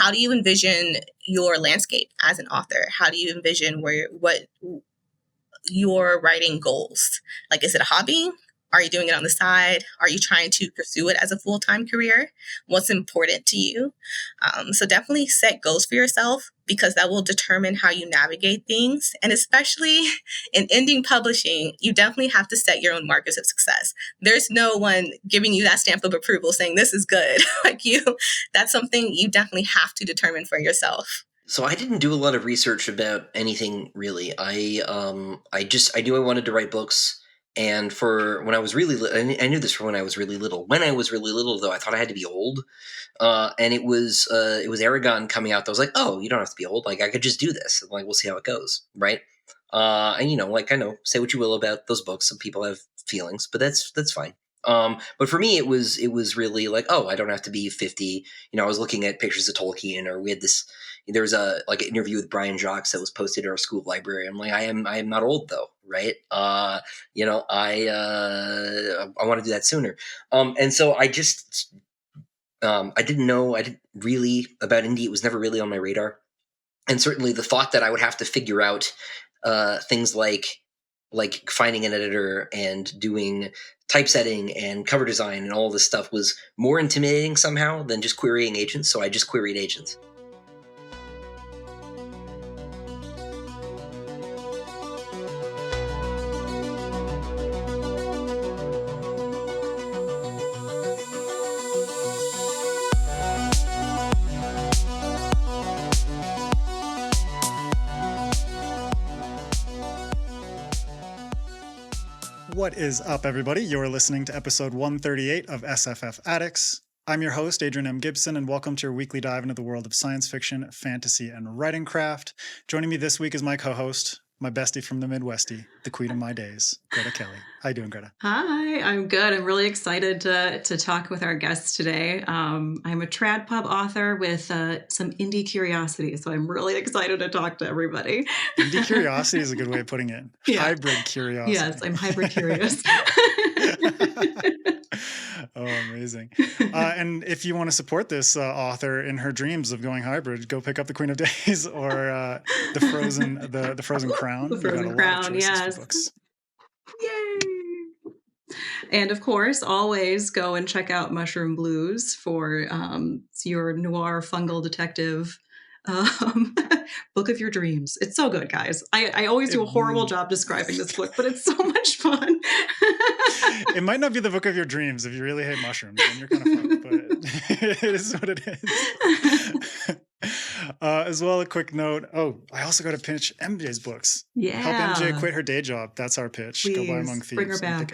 how do you envision your landscape as an author? How do you envision what your writing goals? Like, is it a hobby? Are you doing it on the side? Are you trying to pursue it as a full-time career? What's important to you? So definitely set goals for yourself, because that will determine how you navigate things. And especially in indie publishing, you definitely have to set your own markers of success. There's no one giving you that stamp of approval saying this is good. That's something you definitely have to determine for yourself. So I didn't do a lot of research about anything really. I knew I wanted to write books. And for when I was really little, I knew this from when I was really little. When I was really little, though, I thought I had to be old. And it was Aragon coming out that was like, oh, you don't have to be old. Like, I could just do this. Like, we'll see how it goes, right? And I know, say what you will about those books. Some people have feelings, but that's fine. But for me, it was really like, oh, I don't have to be 50. I was looking at pictures of Tolkien, or we had this. There was an interview with Brian Jacques that was posted in our school library. I'm like, I am not old though, right? I want to do that sooner. And so I just I didn't really about indie. It was never really on my radar, and certainly the thought that I would have to figure out things like finding an editor and doing typesetting and cover design and all this stuff was more intimidating somehow than just querying agents. So I just queried agents. What is up, everybody? You're listening to episode 138 of SFF Addicts. I'm your host, Adrian M. Gibson, and welcome to your weekly dive into the world of science fiction, fantasy, and writing craft. Joining me this week is my co-host, my bestie from the Midwestie, the queen of my days, Greta Kelly. How you doing, Greta? Hi, I'm good. I'm really excited to talk with our guest today. I'm a trad pub author with some indie curiosity, so I'm really excited to talk to everybody. Indie curiosity is a good way of putting it. Yeah. Hybrid curiosity. Yes, I'm hybrid curious. Oh, amazing. And if you want to support this author in her dreams of going hybrid, go pick up The Queen of Days or the Frozen Crown. The Frozen Crown, yes. Yay! And of course, always go and check out Mushroom Blues for your noir fungal detective book of your dreams. It's so good, guys. I always do a horrible job describing this book, but it's so much fun. It might not be the book of your dreams if you really hate mushrooms, then you're kind of fucked, but it is what it is. As well, a quick note. Oh, I also got to pitch MJ's books. Yeah. Help MJ quit her day job. That's our pitch. Please, go buy Among Thieves. Bring her back.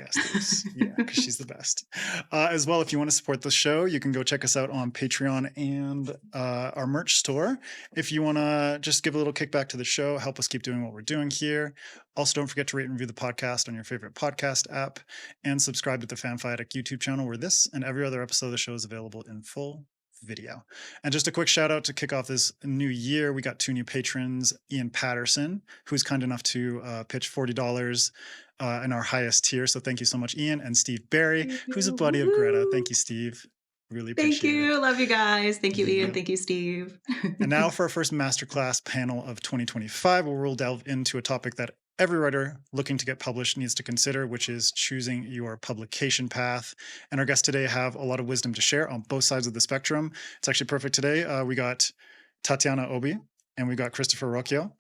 Yeah, because she's the best. As well, if you want to support the show, you can go check us out on Patreon and our merch store. If you want to just give a little kickback to the show, help us keep doing what we're doing here. Also, don't forget to rate and review the podcast on your favorite podcast app and subscribe to the Sci-Fi Addicts YouTube channel, where this and every other episode of the show is available in full video. And just a quick shout out to kick off this new year. We got 2 new patrons, Ian Patterson, who's kind enough to pitch $40 in our highest tier. So thank you so much, Ian, and Steve Barry, who's a buddy of Greta. Thank you, Steve. Really appreciate it. Thank you. Love you guys. Thank you, Ian. Thank you, Steve. And now for our first Masterclass panel of 2025, where we'll delve into a topic that every writer looking to get published needs to consider, which is choosing your publication path. And our guests today have a lot of wisdom to share on both sides of the spectrum. It's actually perfect today. We got Tatiana Obi and we got Christopher Ruocchio.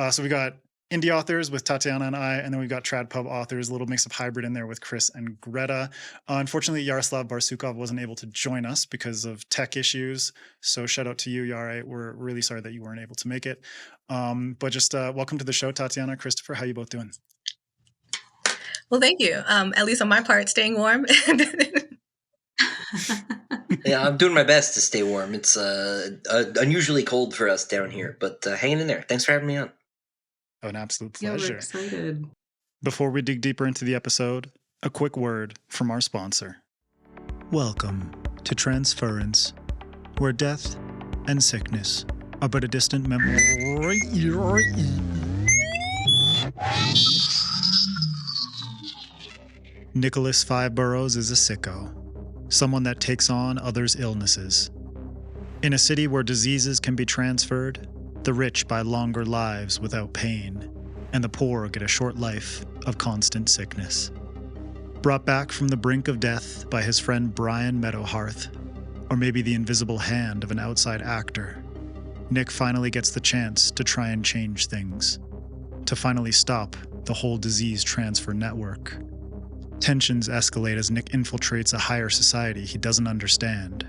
So we got indie authors with Tatiana and I, and then we've got trad pub authors, a little mix of hybrid in there with Chris and Greta. Unfortunately, Yaroslav Barsukov wasn't able to join us because of tech issues. So shout out to you, Yare. We're really sorry that you weren't able to make it. But just welcome to the show, Tatiana, Christopher. How you both doing? Well, thank you. At least on my part, staying warm. Yeah, I'm doing my best to stay warm. It's unusually cold for us down here, but hanging in there. Thanks for having me on. Oh, an absolute pleasure. Yeah, we're excited. Before we dig deeper into the episode, a quick word from our sponsor. Welcome to Transference, where death and sickness are but a distant memory. Nicholas Five Burrows is a sicko, someone that takes on others' illnesses. In a city where diseases can be transferred, the rich buy longer lives without pain, and the poor get a short life of constant sickness. Brought back from the brink of death by his friend Brian Meadowhearth, or maybe the invisible hand of an outside actor, Nick finally gets the chance to try and change things, to finally stop the whole disease transfer network. Tensions escalate as Nick infiltrates a higher society he doesn't understand,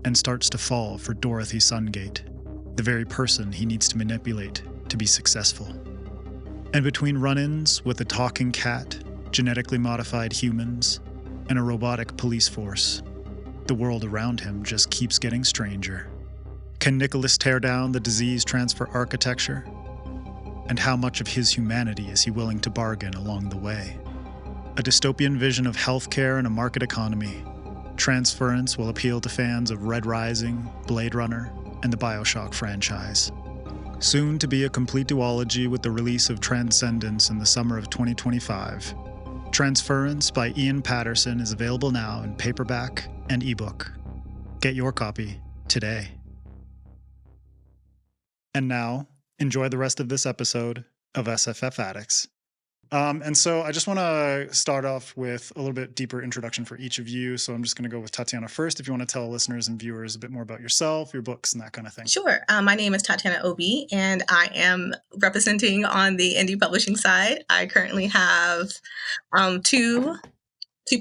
and starts to fall for Dorothy Sungate, the very person he needs to manipulate to be successful. And between run-ins with a talking cat, genetically modified humans, and a robotic police force, the world around him just keeps getting stranger. Can Nicholas tear down the disease transfer architecture? And how much of his humanity is he willing to bargain along the way? A dystopian vision of healthcare and a market economy, Transference will appeal to fans of Red Rising, Blade Runner, and the BioShock franchise. Soon to be a complete duology with the release of Transcendence in the summer of 2025. Transference by Ian Patterson is available now in paperback and ebook. Get your copy today. And now, enjoy the rest of this episode of SFF Addicts. And so I just want to start off with a little bit deeper introduction for each of you. So I'm just going to go with Tatiana first. If you want to tell listeners and viewers a bit more about yourself, your books, and that kind of thing. Sure. My name is Tatiana Obi, and I am representing on the indie publishing side. I currently have two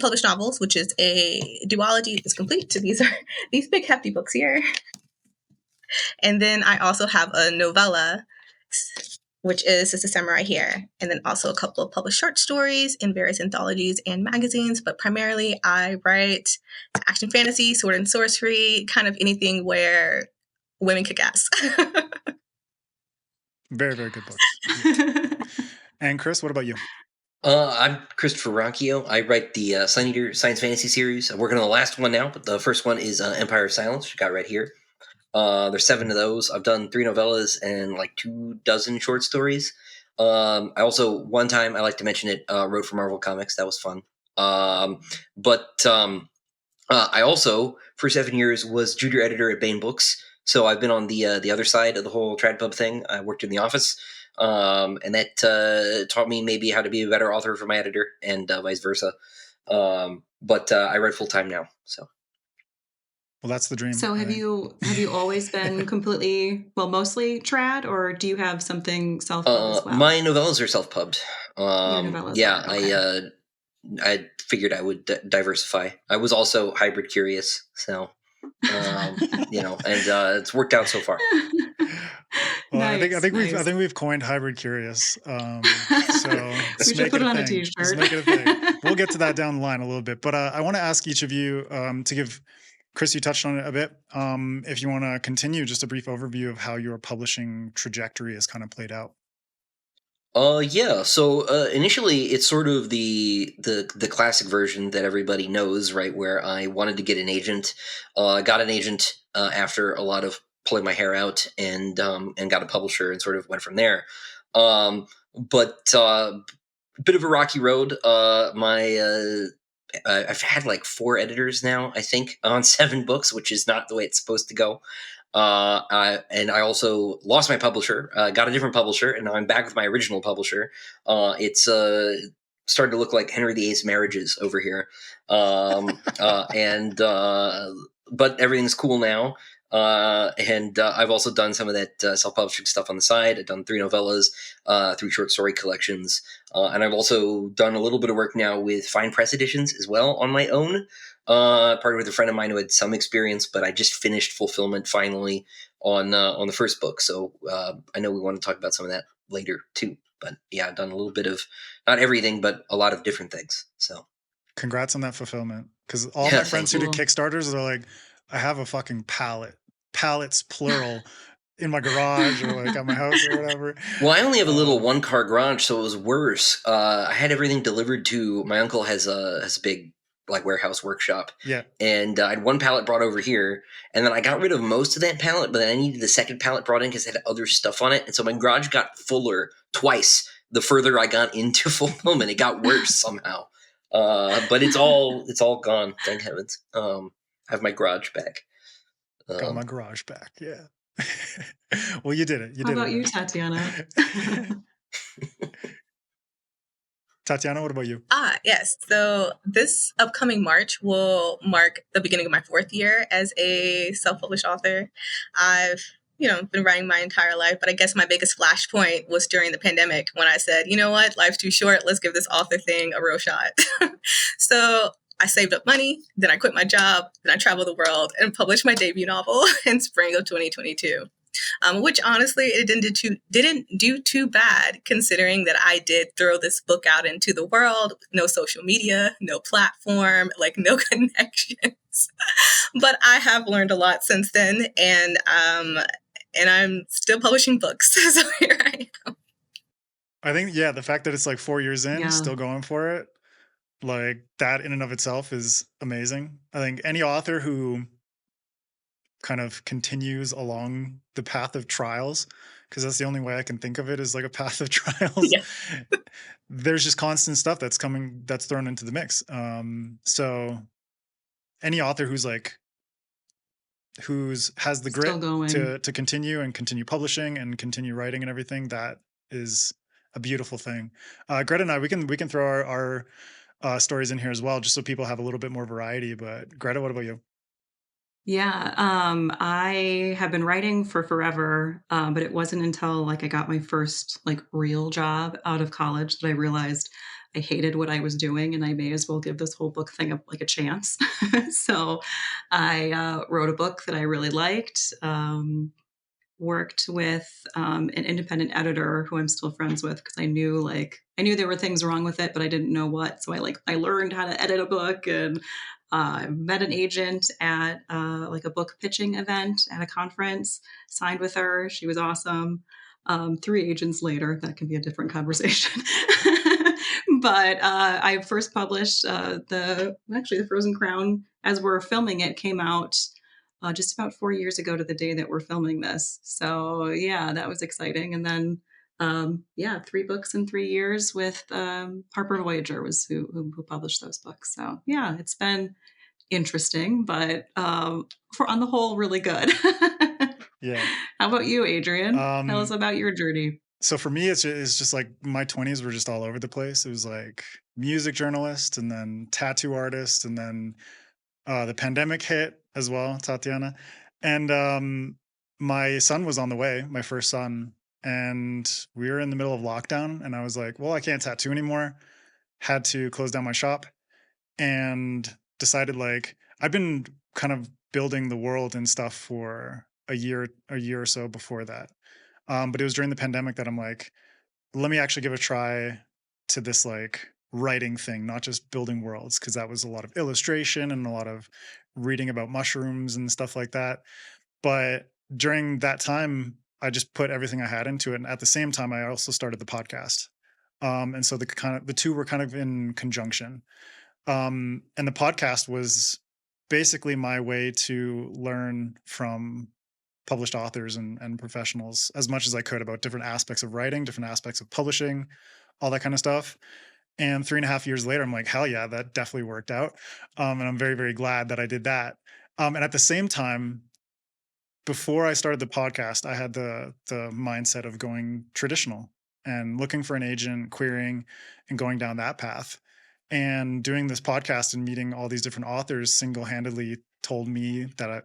published novels, which is a duology that's complete. So these are these big hefty books here. And then I also have a novella, which is Sister Samurai here, and then also a couple of published short stories in various anthologies and magazines. But primarily, I write action fantasy, sword and sorcery, kind of anything where women kick ass. Very, very good books. And Chris, what about you? I'm Christopher Ruocchio. I write the Sun Eater science fantasy series. I'm working on the last one now, but the first one is Empire of Silence, which I got right here. There's 7 of those. I've done 3 novellas and like 24 short stories. I also, one time, I like to mention it, wrote for Marvel Comics. That was fun. I also, for 7 years, was junior editor at Baen Books. So I've been on the other side of the whole TradPub thing. I worked in the office, and that taught me maybe how to be a better author for my editor, and vice versa. But I write full time now. So. Well, that's the dream. So have you always been completely, well, mostly trad, or do you have something self-pub as well? My novellas are self-pubbed. Yeah, okay. I figured I would diversify. I was also hybrid curious, so and it's worked out so far. Well, nice, I think we've coined hybrid curious. So we should put it on a t-shirt. Let's make it a thing. We'll get to that down the line a little bit, but I want to ask each of you to give. Chris, you touched on it a bit. If you want to continue, just a brief overview of how your publishing trajectory has kind of played out. Yeah. So initially, it's sort of the classic version that everybody knows, right? Where I wanted to get an agent, got an agent after a lot of pulling my hair out, and got a publisher, and sort of went from there. But a bit of a rocky road. I've had like 4 editors now, I think, on 7 books, which is not the way it's supposed to go. And I also lost my publisher, got a different publisher, and now I'm back with my original publisher. It's starting to look like Henry VIII's marriages over here. But everything's cool now. And I've also done some of that self-publishing stuff on the side. I've done 3 novellas, 3 short story collections, and I've also done a little bit of work now with Fine Press Editions as well on my own. Partnered with a friend of mine who had some experience, but I just finished fulfillment finally on the first book. So I know we want to talk about some of that later too. But yeah, I've done a little bit of not everything, but a lot of different things. So congrats on that fulfillment, because all my friends who did Kickstarters are like, I have a fucking pallets plural in my garage or like at my house or whatever. Well, I only have a little 1-car garage, so it was worse. I had everything delivered to my uncle has a big like warehouse workshop. Yeah. And I had 1 pallet brought over here, and then I got rid of most of that pallet, but then I needed the second pallet brought in because it had other stuff on it. And so my garage got fuller twice the further I got into fulfillment. It got worse somehow. But it's all gone, thank heavens. I have my garage back. Got my garage back. Yeah. Well, you did it. You How did about you, it. Tatiana? Tatiana, what about you? Yes. So this upcoming March will mark the beginning of my 4th year as a self-published author. I've, been writing my entire life, but I guess my biggest flashpoint was during the pandemic when I said, you know what, life's too short. Let's give this author thing a real shot. So I saved up money, then I quit my job, then I traveled the world and published my debut novel in spring of 2022. Which honestly, it didn't do too bad considering that I did throw this book out into the world, no social media, no platform, like no connections. But I have learned a lot since then, and I'm still publishing books. So here I am. I think, yeah, the fact that it's like 4 years in, Yeah. still going for it, like that in and of itself is amazing. I think any author who kind of continues along the path of trials, because that's the only way I can think of it, is like a path of trials. Yeah. There's just constant stuff that's thrown into the mix. So any author who's has the Still grit going. to continue publishing and continue writing and everything, that is a beautiful thing. Greta and I, we can throw our stories in here as well, just so people have a little bit more variety. But Greta, what about you? Yeah, I have been writing for forever, but it wasn't until like I got my first like real job out of college that I realized I hated what I was doing, and I may as well give this whole book thing a chance. So I wrote a book that I really liked. Worked with an independent editor who I'm still friends with because I knew there were things wrong with it, but I didn't know what. So I learned how to edit a book, and met an agent at like a book pitching event at a conference. Signed with her. She was awesome. 3 agents later, that can be a different conversation. But I first published the Frozen Crown, as we're filming it, came out just about 4 years ago to the day that we're filming this. So yeah, that was exciting. And then 3 books in 3 years with Harper Voyager was who published those books. So yeah, it's been interesting, but on the whole, really good. Yeah. How about you, Adrian? Tell us about your journey. So for me, it's just like my 20s were just all over the place. It was like music journalist, and then tattoo artist, and then the pandemic hit as well, Tatiana. And my son was on the way, my first son, and we were in the middle of lockdown, and I was like, well, I can't tattoo anymore. Had to close down my shop, and decided like I've been kind of building the world and stuff for a year or so before that. But it was during the pandemic that I'm like, let me actually give a try to this like writing thing, not just building worlds, because that was a lot of illustration and a lot of reading about mushrooms and stuff like that. But during that time, I just put everything I had into it. And at the same time, I also started the podcast. And so the two were kind of in conjunction. And the podcast was basically my way to learn from published authors and professionals as much as I could about different aspects of writing, different aspects of publishing, all that kind of stuff. And 3.5 years later, I'm like, hell yeah, that definitely worked out. And I'm very, very glad that I did that. And at the same time, before I started the podcast, I had the mindset of going traditional and looking for an agent, querying, and going down that path. And doing this podcast and meeting all these different authors single-handedly told me that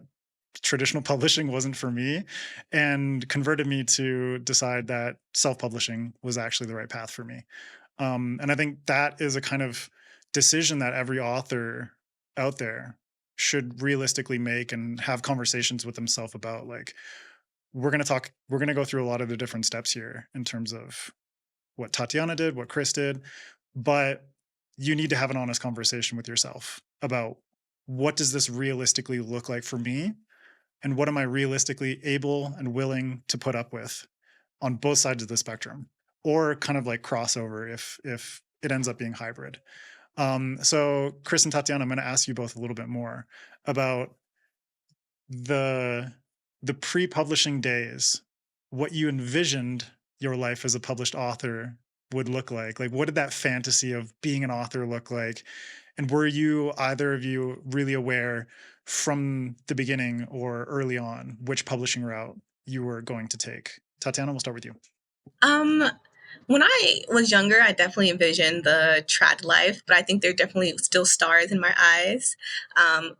traditional publishing wasn't for me, and converted me to decide that self-publishing was actually the right path for me. And I think that is a kind of decision that every author out there should realistically make and have conversations with themselves about. Like, we're going to go through a lot of the different steps here in terms of what Tatiana did, what Chris did, but you need to have an honest conversation with yourself about, what does this realistically look like for me? And what am I realistically able and willing to put up with on both sides of the spectrum, or kind of like crossover if it ends up being hybrid. So Chris and Tatiana, I'm going to ask you both a little bit more about the pre-publishing days, what you envisioned your life as a published author would look like. Like, what did that fantasy of being an author look like? And were you, either of you, really aware from the beginning or early on which publishing route you were going to take? Tatiana, we'll start with you. When I was younger, I definitely envisioned the trad life, but I think there are definitely still stars in my eyes.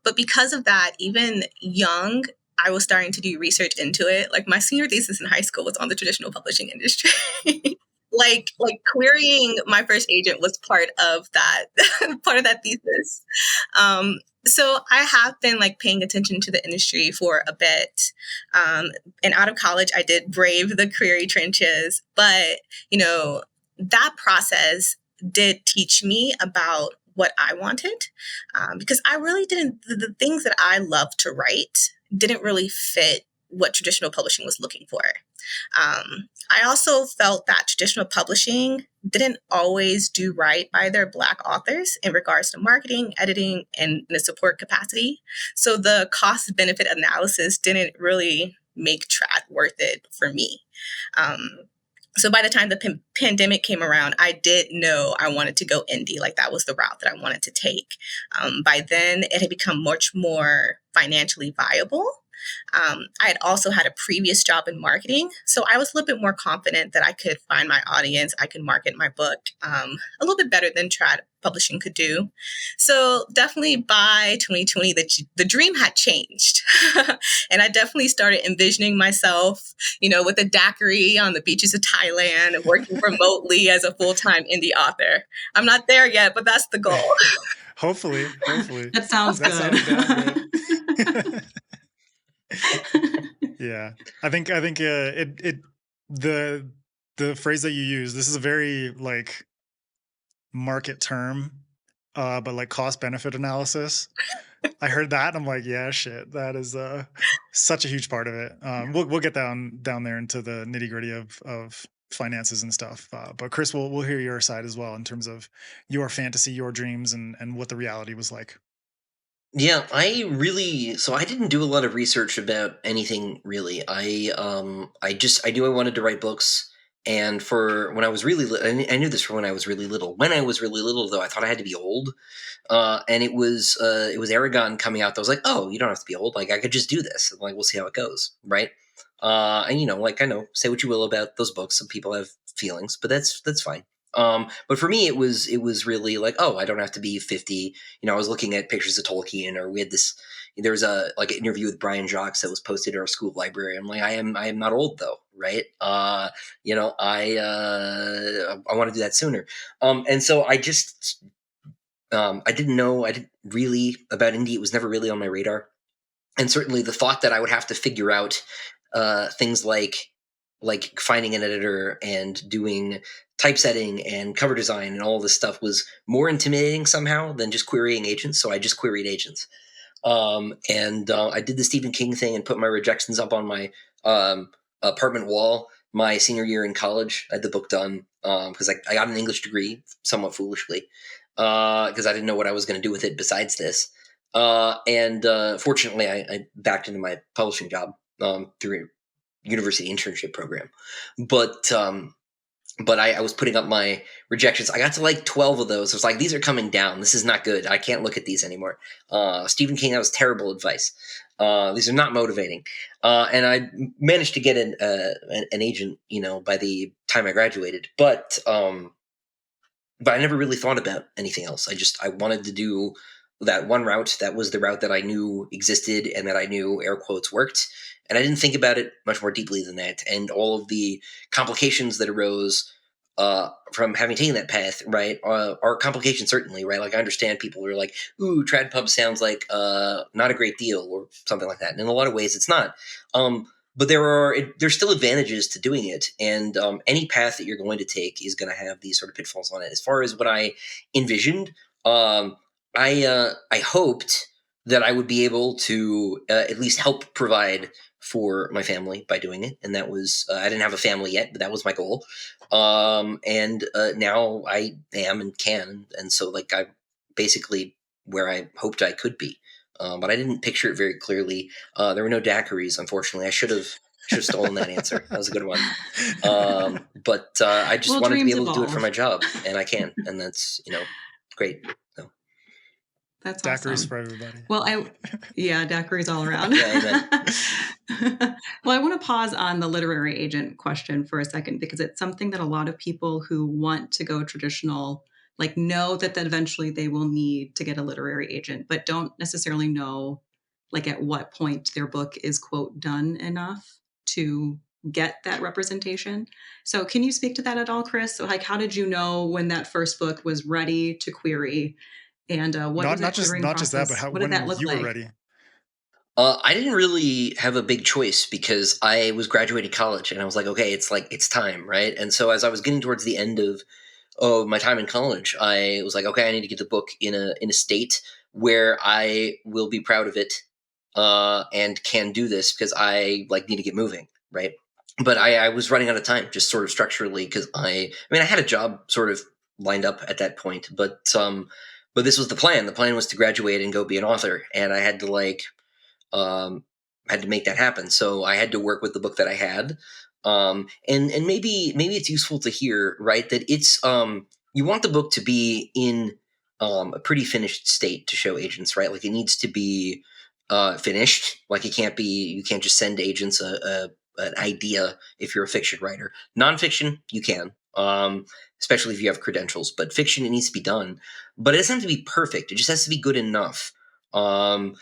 But because of that, even young, I was starting to do research into it. Like my senior thesis in high school was on the traditional publishing industry. like querying my first agent was part of that part of that thesis. So I have been like paying attention to the industry for a bit. And out of college, I did brave the query trenches, but that process did teach me about what I wanted, because I really didn't, the things that I love to write didn't really fit what traditional publishing was looking for. I also felt that traditional publishing didn't always do right by their Black authors in regards to marketing, editing, and the support capacity. So the cost benefit analysis didn't really make trad worth it for me. So by the time the pandemic came around, I did know I wanted to go indie. Like that was the route that I wanted to take. By then, it had become much more financially viable. I had also had a previous job in marketing, so I was a little bit more confident that I could find my audience. I could market my book a little bit better than trad publishing could do. So definitely by 2020, the dream had changed. And I definitely started envisioning myself, with a daiquiri on the beaches of Thailand and working remotely as a full-time indie author. I'm not there yet, but that's the goal. Hopefully. That sounds good. Yeah, I think the phrase that you use, this is a very like market term, but like cost benefit analysis. I heard that and I'm like, yeah, shit, that is such a huge part of it. We'll get down there into the nitty gritty of finances and stuff. But Chris, we'll hear your side as well in terms of your fantasy, your dreams, and what the reality was like. Yeah, I didn't do a lot of research about anything really. I knew I wanted to write books, and for when I was really I knew this from when I was really little. When I was really little, though, I thought I had to be old, and it was Aragon coming out that was like, oh, you don't have to be old. Like I could just do this. And, like we'll see how it goes, right? And like I know, say what you will about those books. Some people have feelings, but that's fine. But for me, it was really like, oh, I don't have to be 50. I was looking at pictures of Tolkien, or we had there was an interview with Brian Jacques that was posted in our school library. I'm like, I am not old though. Right. I want to do that sooner. And so I just, I didn't really about indie. It was never really on my radar. And certainly the thought that I would have to figure out, things like finding an editor and doing typesetting and cover design and all this stuff was more intimidating somehow than just querying agents. So I just queried agents. And I did the Stephen King thing and put my rejections up on my apartment wall my senior year in college. I had the book done because I got an English degree somewhat foolishly because I didn't know what I was going to do with it besides this. And fortunately, I backed into my publishing job through university internship program. But I was putting up my rejections. I got to like 12 of those. I was like, these are coming down. This is not good. I can't look at these anymore. Stephen King, that was terrible advice. These are not motivating. And I managed to get an agent, by the time I graduated. But I never really thought about anything else. I wanted to do that one route. That was the route that I knew existed and that I knew air quotes worked. And I didn't think about it much more deeply than that. And all of the complications that arose from having taken that path, right, are complications, certainly, right? Like I understand people are like, ooh, trad pub sounds like not a great deal or something like that. And in a lot of ways, it's not. But there's still advantages to doing it. And any path that you're going to take is going to have these sort of pitfalls on it. As far as what I envisioned, I hoped that I would be able to at least help provide for my family by doing it. And that was, I didn't have a family yet, but that was my goal. And now I am and can. And so like I'm basically where I hoped I could be. But I didn't picture it very clearly. There were no daiquiris, unfortunately. I should have stolen that answer. That was a good one. But I just wanted to be able to do it for my job, and I can. And that's, great. So. That's Daiquiris awesome. for everybody. Well, daiquiris all around. Well, I want to pause on the literary agent question for a second, because it's something that a lot of people who want to go traditional, like, know that eventually they will need to get a literary agent, but don't necessarily know, like, at what point their book is, quote, done enough to get that representation. So can you speak to that at all, Chris? So, like, how did you know when that first book was ready to query? And what was that querying not just that, but process? What did that when look you were like? ready. I didn't really have a big choice because I was graduating college and I was like, okay, it's time, right? And so as I was getting towards the end of my time in college, I was like, okay, I need to get the book in a state where I will be proud of it and can do this because I need to get moving, right? But I was running out of time, just sort of structurally, because I had a job sort of lined up at that point, but this was the plan. The plan was to graduate and go be an author, and I had to make that happen. So I had to work with the book that I had. And maybe it's useful to hear, right, that it's you want the book to be in a pretty finished state to show agents, right? Like, it needs to be finished. Like, you can't just send agents an idea if you're a fiction writer. Nonfiction, you can, especially if you have credentials. But fiction, it needs to be done. But it doesn't have to be perfect. It just has to be good enough. Because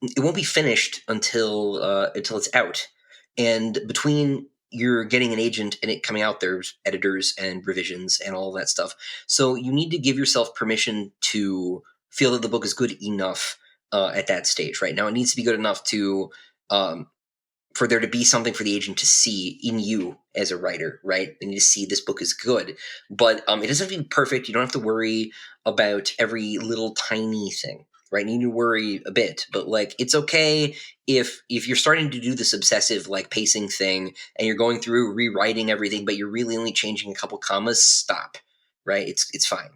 it won't be finished until it's out. And between you're getting an agent and it coming out, there's editors and revisions and all that stuff. So you need to give yourself permission to feel that the book is good enough at that stage. Right now, it needs to be good enough to for there to be something for the agent to see in you as a writer, right? They need to see this book is good, but it doesn't have to be perfect. You don't have to worry about every little tiny thing, right? You need to worry a bit, but it's okay if you're starting to do this obsessive pacing thing and you're going through rewriting everything, but you're really only changing a couple commas. Stop, right? It's fine.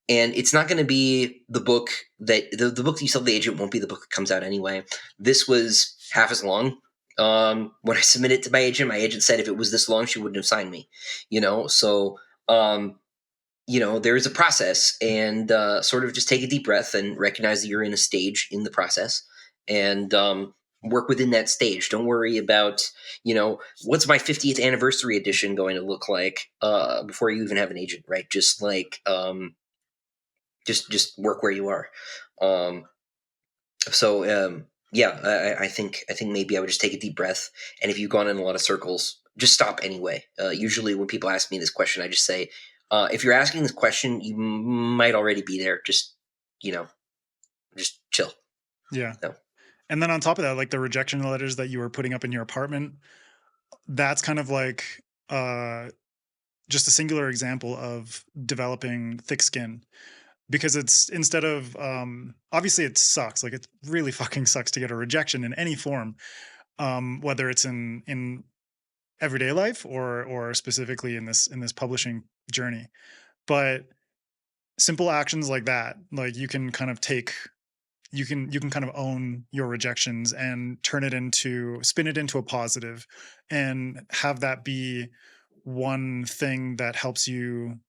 And it's not going to be the book that the book that you sell the agent won't be the book that comes out anyway. This was half as long. When I submitted it to my agent said if it was this long, she wouldn't have signed me. So there is a process, and sort of just take a deep breath and recognize that you're in a stage in the process, and work within that stage. Don't worry about, what's my 50th anniversary edition going to look like before you even have an agent, right? Just just work where you are. I think maybe I would just take a deep breath, and if you've gone in a lot of circles, just stop anyway. Usually when people ask me this question, I just say, if you're asking this question, you might already be there. Just chill. Yeah. No. And then on top of that, the rejection letters that you were putting up in your apartment, that's kind of just a singular example of developing thick skin. Because it's, instead of obviously it sucks, it really fucking sucks to get a rejection in any form, whether it's in everyday life or specifically in this publishing journey. But simple actions like that, you can kind of you can kind of own your rejections and spin it into a positive, and have that be one thing that helps you,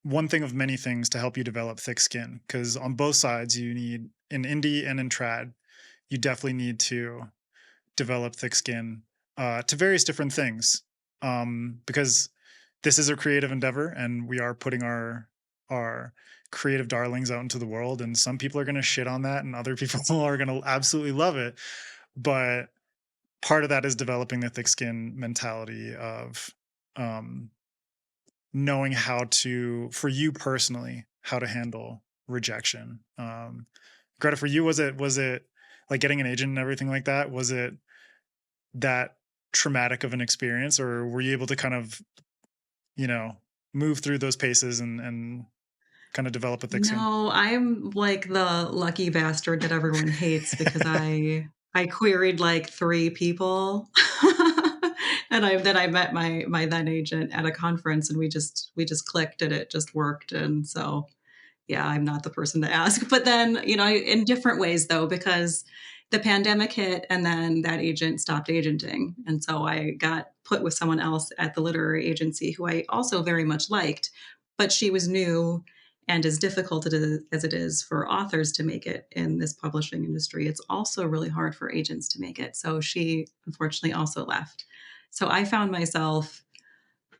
one thing of many things to help you develop thick skin. Because on both sides, you need, in indie and in trad, you definitely need to develop thick skin to various different things, because this is a creative endeavor, and we are putting our creative darlings out into the world, and some people are going to shit on that and other people are going to absolutely love it. But part of that is developing the thick skin mentality of knowing how to, for you personally, how to handle rejection. Greta, for you, was it like getting an agent and everything like that? Was it that traumatic of an experience, or were you able to kind of, move through those paces and kind of develop a thick skin? No, I'm the lucky bastard that everyone hates, because I queried 3 people. And I met my then agent at a conference, and we just clicked, and it just worked. And so, yeah, I'm not the person to ask. But then, in different ways though, because the pandemic hit and then that agent stopped agenting. And so I got put with someone else at the literary agency who I also very much liked, but she was new And as difficult as it is for authors to make it in this publishing industry, it's also really hard for agents to make it. So she unfortunately also left. So I found myself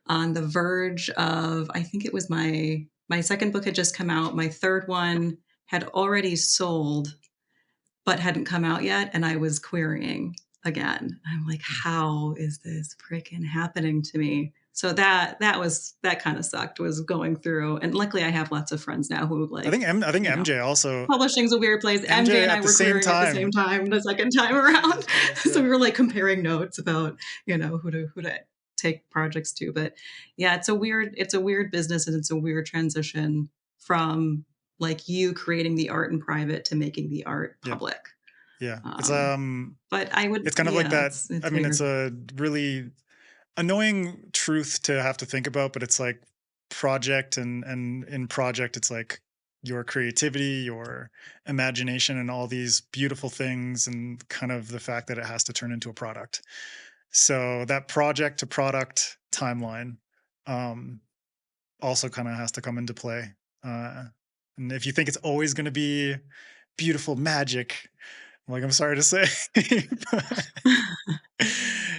on the verge of, I think it was my second book had just come out. My third one had already sold, but hadn't come out yet. And I was querying again. I'm like, how is this freaking happening to me? So that kind of sucked, was going through. And luckily I have lots of friends now who like, I think MJ also. Publishing's a weird place. MJ and I were querying at the same time, the second time around. So we were like comparing notes about, who to take projects to. But yeah, it's a weird business, and it's a weird transition from like you creating the art in private to making the art public. Yeah. It's but it's kind of like that. It's weird. It's a really annoying truth to have to think about, but it's like project and in project, it's like your creativity, your imagination, and all these beautiful things, and kind of the fact that it has to turn into a product. So that project to product timeline also kind of has to come into play. And if you think it's always going to be beautiful magic, like, I'm sorry to say,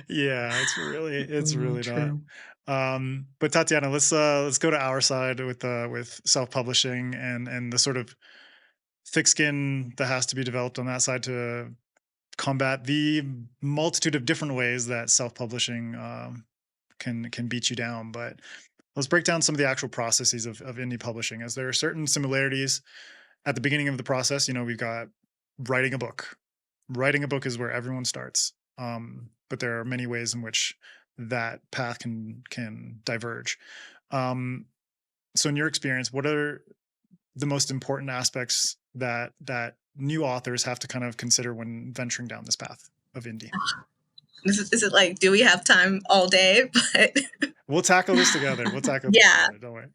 yeah, it's really true. not. But Tatiana, let's go to our side with self-publishing and the sort of thick skin that has to be developed on that side to combat the multitude of different ways that self-publishing can beat you down. But let's break down some of the actual processes of indie publishing, as there are certain similarities at the beginning of the process. We've got writing a book. Writing a book is where everyone starts. But there are many ways in which that path can diverge. So in your experience, what are the most important aspects that new authors have to kind of consider when venturing down this path of indie? Is it like, do we have time all day? But we'll tackle this together. This together. Don't worry.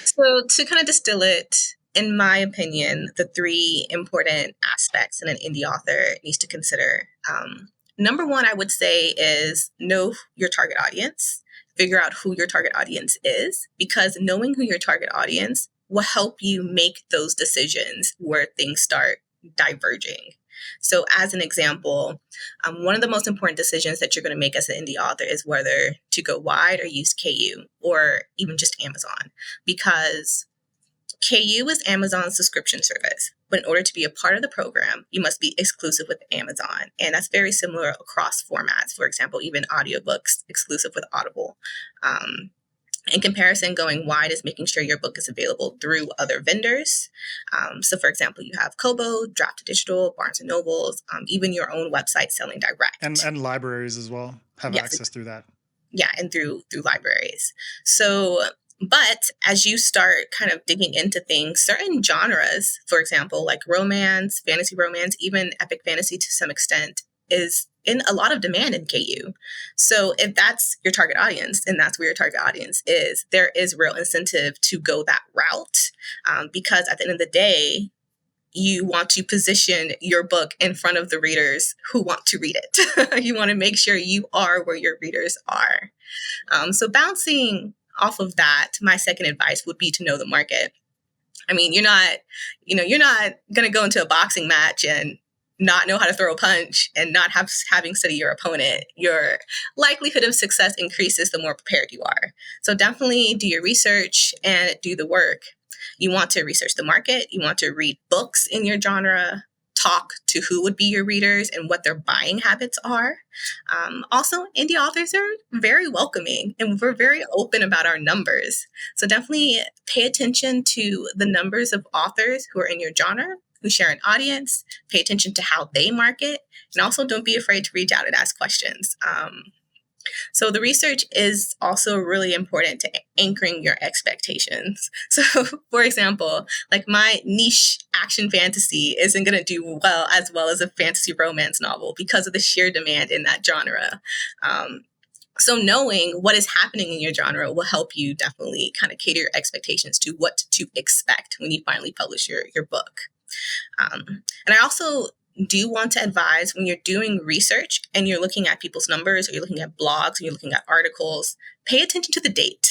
So to kind of distill it, in my opinion, the three important aspects that an indie author needs to consider. Number one, I would say, is know your target audience. Figure out who your target audience is, because knowing who your target audience will help you make those decisions where things start diverging. So as an example, one of the most important decisions that you're going to make as an indie author is whether to go wide or use KU, or even just Amazon, because KU is Amazon's subscription service. But in order to be a part of the program, you must be exclusive with Amazon. And that's very similar across formats. For example, even audiobooks exclusive with Audible. In comparison, going wide is making sure your book is available through other vendors. So for example, you have Kobo, Draft Digital, Barnes & Nobles, even your own website selling direct. And libraries as well have access through that. Yeah, and through libraries. So, but as you start kind of digging into things, certain genres, for example, like romance, fantasy romance, even epic fantasy to some extent, is in a lot of demand in KU. So if that's your target audience, and that's where your target audience is, there is real incentive to go that route, because at the end of the day, you want to position your book in front of the readers who want to read it. You want to make sure you are where your readers are. So bouncing off of that, my second advice would be to know the market. I mean, you're not going to go into a boxing match and not know how to throw a punch and not having studied your opponent. Your likelihood of success increases the more prepared you are. So definitely do your research and do the work. You want to research the market. You want to read books in your genre, talk to who would be your readers and what their buying habits are. Also, indie authors are very welcoming, and we're very open about our numbers. So definitely pay attention to the numbers of authors who are in your genre, who share an audience. Pay attention to how they market, and also don't be afraid to reach out and ask questions. So the research is also really important to anchoring your expectations. So, for example, like my niche action fantasy isn't going to do well as a fantasy romance novel because of the sheer demand in that genre. So knowing what is happening in your genre will help you definitely kind of cater your expectations to what to expect when you finally publish your book. And I also do want to advise when you're doing research and you're looking at people's numbers or you're looking at blogs and you're looking at articles, pay attention to the date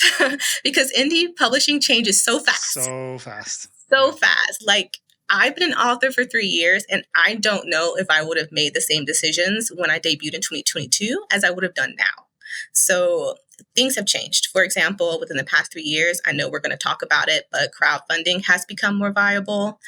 because indie publishing changes so fast. So fast. So fast. Like, I've been an author for 3 years, and I don't know if I would have made the same decisions when I debuted in 2022 as I would have done now. So things have changed. For example, within the past 3 years, I know we're going to talk about it, but crowdfunding has become more viable.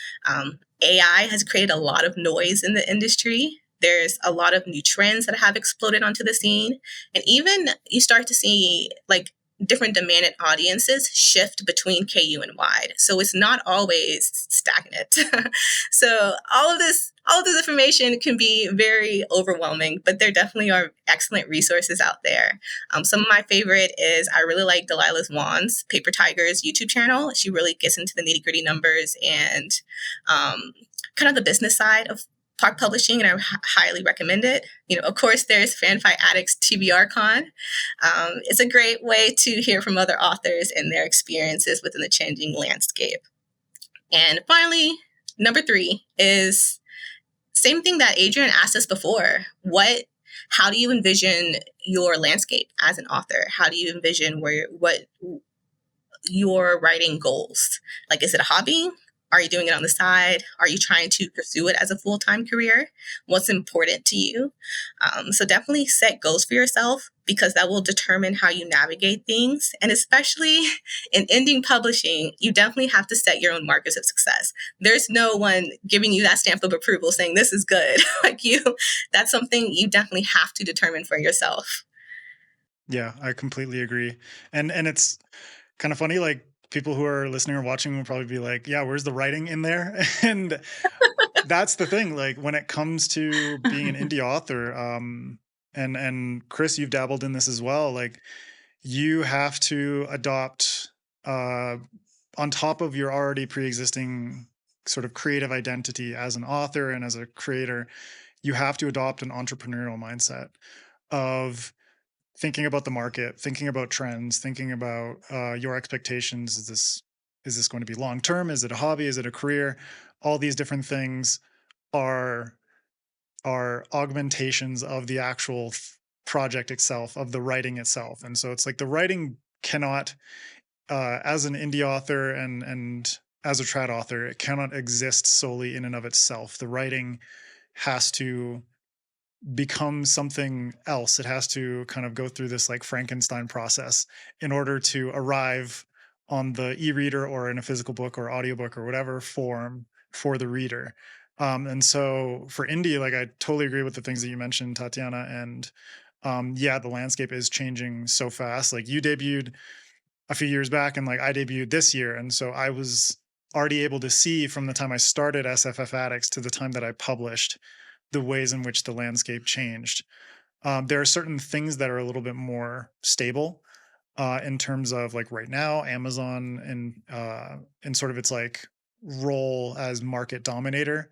AI has created a lot of noise in the industry. There's a lot of new trends that have exploded onto the scene. And even you start to see like different demanded audiences shift between KU and wide. So it's not always stagnant. So all of this information can be very overwhelming, but there definitely are excellent resources out there. Some of my favorite is I really like Delilah's Wands, Paper Tiger's YouTube channel. She really gets into the nitty gritty numbers and kind of the business side of publishing, and I highly recommend it. Of course, there's SFF Addicts TBRCon. It's a great way to hear from other authors and their experiences within the changing landscape. And finally, number 3 is same thing that Adrian asked us before. How do you envision your landscape as an author? How do you envision what your writing goals? Like, is it a hobby? Are you doing it on the side? Are you trying to pursue it as a full-time career? What's important to you? So definitely set goals for yourself because that will determine how you navigate things. And especially in indie publishing, you definitely have to set your own markers of success. There's no one giving you that stamp of approval saying this is good. That's something you definitely have to determine for yourself. Yeah, I completely agree. And it's kind of funny, like, people who are listening or watching will probably be like, yeah, where's the writing in there? And that's the thing, like, when it comes to being an indie author, and Chris, you've dabbled in this as well, like, you have to adopt on top of your already pre-existing sort of creative identity as an author and as a creator, you have to adopt an entrepreneurial mindset of thinking about the market, thinking about trends, thinking about your expectations. Is this going to be long term? Is it a hobby? Is it a career? All these different things are augmentations of the actual project itself, of the writing itself. And so it's like the writing cannot, as an indie author and as a trad author, it cannot exist solely in and of itself. The writing has to become something else. It has to kind of go through this like Frankenstein process in order to arrive on the e-reader or in a physical book or audiobook or whatever form for the reader. And so for indie, like, I totally agree with the things that you mentioned, Tatiana. And yeah, the landscape is changing so fast. Like, you debuted a few years back and like I debuted this year. And so I was already able to see from the time I started SFF Addicts to the time that I published the ways in which the landscape changed. There are certain things that are a little bit more stable in terms of, like, right now, Amazon and sort of its like role as market dominator.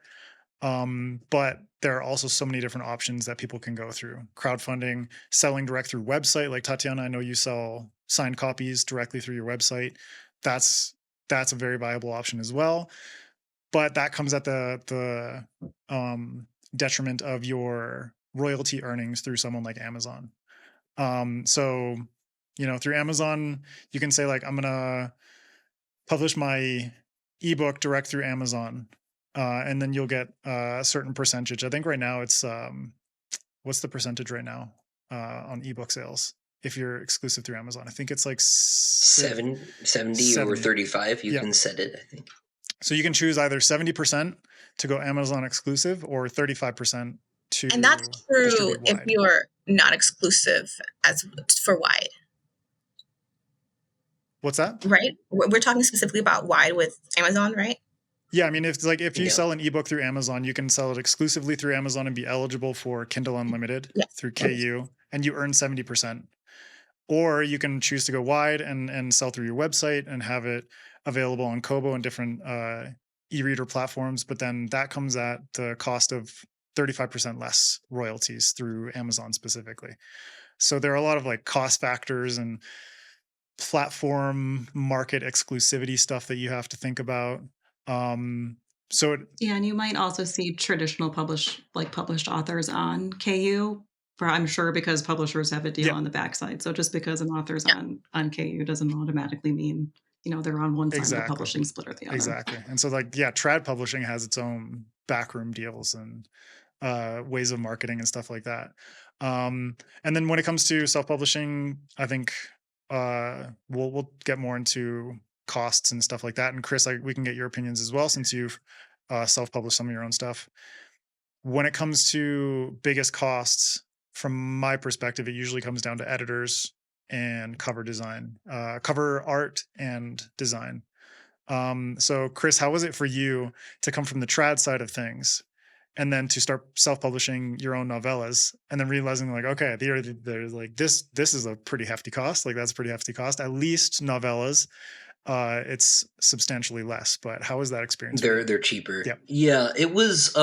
But there are also so many different options that people can go through. Crowdfunding, selling direct through website. Like, Tatiana, I know you sell signed copies directly through your website. That's a very viable option as well. But that comes at the detriment of your royalty earnings through someone like Amazon. So, through Amazon, you can say, like, I'm gonna publish my ebook direct through Amazon, and then you'll get a certain percentage. I think right now it's what's the percentage right now on ebook sales if you're exclusive through Amazon? I think it's like 70 or 35. You can set it, I think. So you can choose either 70% to go Amazon exclusive or 35% to. And that's true if you're not exclusive as for wide. What's that? Right? We're talking specifically about wide with Amazon, right? Yeah, I mean, if you sell an ebook through Amazon, you can sell it exclusively through Amazon and be eligible for Kindle Unlimited through KU, and you earn 70%. Or you can choose to go wide and sell through your website and have it available on Kobo and different e-reader platforms, but then that comes at the cost of 35% less royalties through Amazon specifically. So there are a lot of like cost factors and platform market exclusivity stuff that you have to think about. So yeah, and you might also see traditional published authors on KU. I'm sure because publishers have a deal on the backside. So just because an author's on KU doesn't automatically mean they're on one side of the publishing split or the other. Exactly. And so trad publishing has its own backroom deals and ways of marketing and stuff like that. And then when it comes to self-publishing, I think we'll get more into costs and stuff like that. And Chris, we can get your opinions as well, since you've self-published some of your own stuff. When it comes to biggest costs, from my perspective, it usually comes down to editors and cover design, cover art and design. So Chris, how was it for you to come from the trad side of things and then to start self-publishing your own novellas and then realizing okay, there's this is a pretty hefty cost. That's a pretty hefty cost. At least novellas, it's substantially less, but how was that experience? They're cheaper. Yeah. Yeah, it was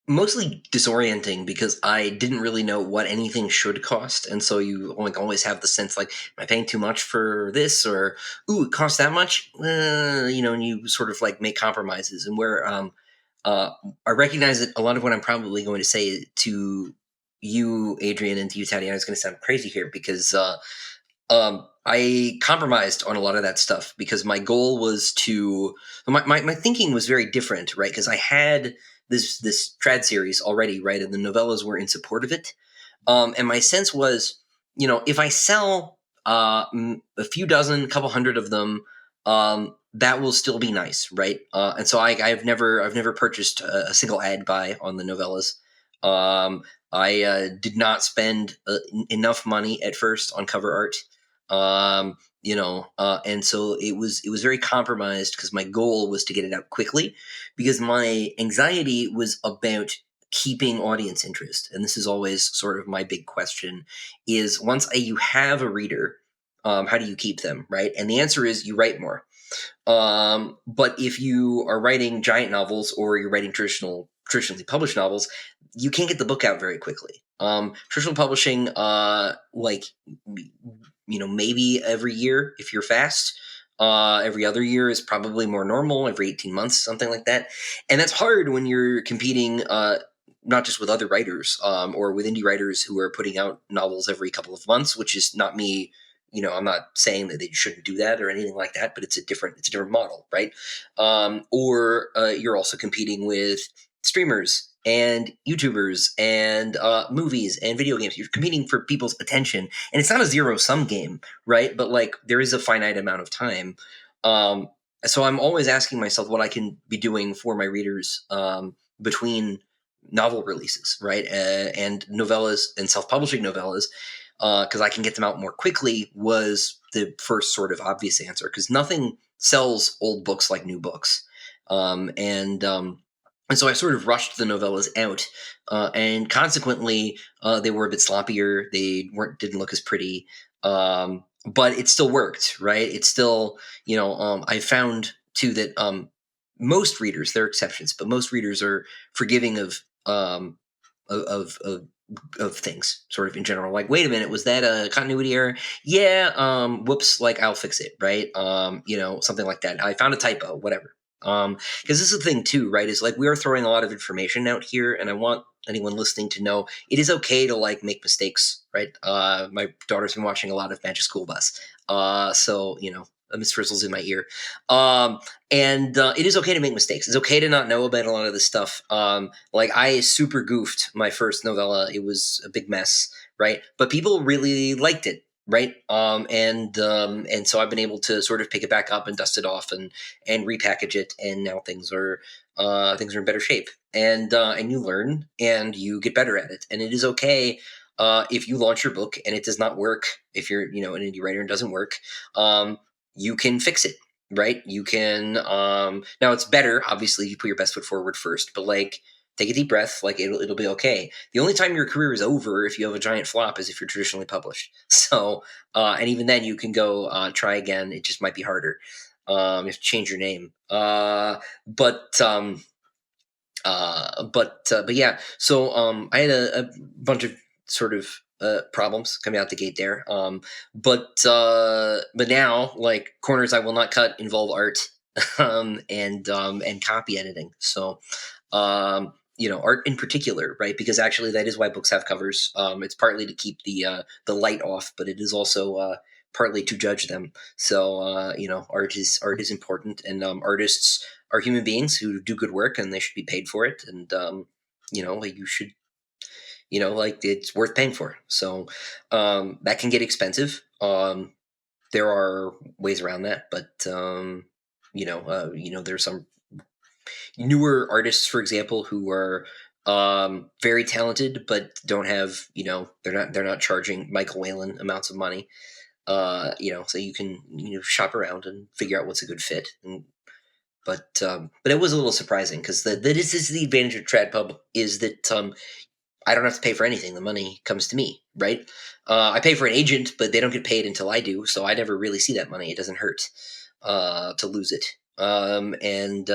mostly disorienting because I didn't really know what anything should cost, and so you always have the sense am I paying too much for this, or ooh, it costs that much, and you sort of make compromises. And where I recognize that a lot of what I'm probably going to say to you, Adrian, and to you, Tatiana, is going to sound crazy here because I compromised on a lot of that stuff because my goal was to my thinking was very different, right? Because I had this trad series already, right, and the novellas were in support of it, and my sense was, if I sell a few dozen, a couple hundred of them, that will still be nice, right? And so I've never purchased a single ad buy on the novellas. I did not spend enough money at first on cover art. And so it was very compromised because my goal was to get it out quickly, because my anxiety was about keeping audience interest. And this is always sort of my big question is, once you have a reader, how do you keep them, right? And the answer is you write more. But if you are writing giant novels or you're writing traditionally published novels, you can't get the book out very quickly. Traditional publishing, maybe every year if you're fast. Every other year is probably more normal, every 18 months, something like that. And that's hard when you're competing not just with other writers or with indie writers who are putting out novels every couple of months, which is not me. I'm not saying that they shouldn't do that or anything like that, but it's a different model, right? Or you're also competing with streamers and YouTubers and movies and video games. You're competing for people's attention, and it's not a zero-sum game, right? But there is a finite amount of time. So I'm always asking myself what I can be doing for my readers between novel releases, right? And novellas and self-publishing novellas, because I can get them out more quickly, was the first sort of obvious answer, because nothing sells old books like new books. And so I sort of rushed the novellas out, and consequently, they were a bit sloppier. They didn't look as pretty, but it still worked, right? It's still, I found too that most readers, there are exceptions, but most readers are forgiving of things, sort of in general. Wait a minute, was that a continuity error? Yeah, whoops, I'll fix it, right? Something like that. I found a typo, whatever. Because this is the thing too, right? Is we are throwing a lot of information out here, and I want anyone listening to know it is okay to make mistakes, right? My daughter's been watching a lot of Magic School Bus, so Miss Frizzle's in my ear, and it is okay to make mistakes. It's okay to not know about a lot of this stuff. I super goofed my first novella; it was a big mess, right? But people really liked it. Right. And so I've been able to sort of pick it back up and dust it off and repackage it. And now things are in better shape, and you learn and you get better at it. And it is okay if you launch your book and it does not work. If you're, an indie writer and it doesn't work, you can fix it. Right. You can, now it's better, obviously, you put your best foot forward first, but take a deep breath. It'll be okay. The only time your career is over if you have a giant flop is if you're traditionally published. So, and even then you can go try again. It just might be harder. You have to change your name. But yeah. So I had a bunch of sort of problems coming out the gate there. But now corners I will not cut involve art. and copy editing. So, art in particular, right? Because actually, that is why books have covers. It's partly to keep the light off, but it is also partly to judge them. So, art is important, and artists are human beings who do good work, and they should be paid for it. And like you should, it's worth paying for. So, that can get expensive. There are ways around that, but there's some newer artists, for example, who are very talented but don't have, they're not charging Michael Whalen amounts of money. So you can shop around and figure out what's a good fit. But it was a little surprising because this is the advantage of TradPub is that I don't have to pay for anything. The money comes to me, right? I pay for an agent, but they don't get paid until I do, so I never really see that money. It doesn't hurt to lose it, and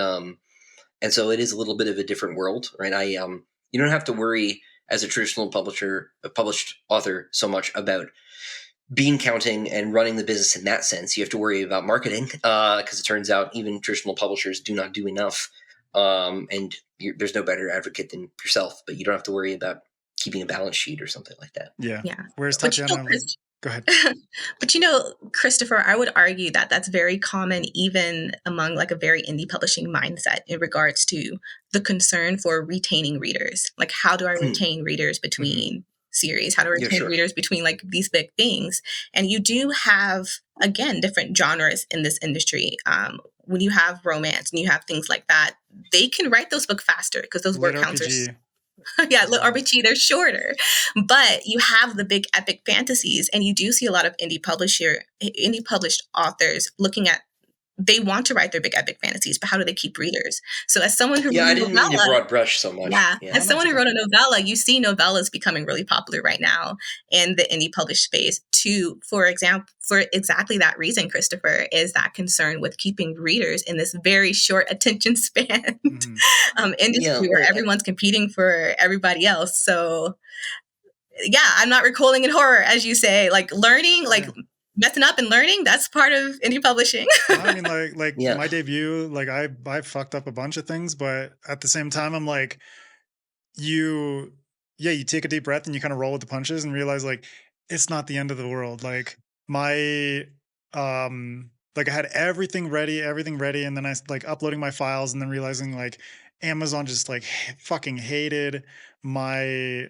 so it is a little bit of a different world, right? You don't have to worry as a traditional published author so much about bean counting and running the business in that sense. You have to worry about marketing because it turns out even traditional publishers do not do enough. And there's no better advocate than yourself, but you don't have to worry about keeping a balance sheet or something like that. Yeah. Yeah. Whereas Tatiana, go ahead. But Christopher, I would argue that that's very common even among like a very indie publishing mindset in regards to the concern for retaining readers. Like, how do I retain readers between series? How do I retain readers between like these big things? And you do have, again, different genres in this industry. When you have romance and you have things like that, they can write those books faster because those word counts are RPG, they're shorter. But you have the big epic fantasies, and you do see a lot of indie published authors looking at, they want to write their big epic fantasies, but how do they keep readers? So as someone who I didn't mean to broad brush so much. As someone who wrote a novella, you see novellas becoming really popular right now in the indie published space for exactly that reason, Christopher, is that concern with keeping readers in this very short attention span industry where everyone's competing for everybody else. So I'm not recoiling in horror, as you say, like learning, messing up and learning, that's part of indie publishing. I mean, my debut, like I fucked up a bunch of things, but at the same time, I'm like, you take a deep breath and you kind of roll with the punches and realize like, it's not the end of the world. Like I had everything ready. And then I like uploading my files and then realizing like Amazon just like fucking hated my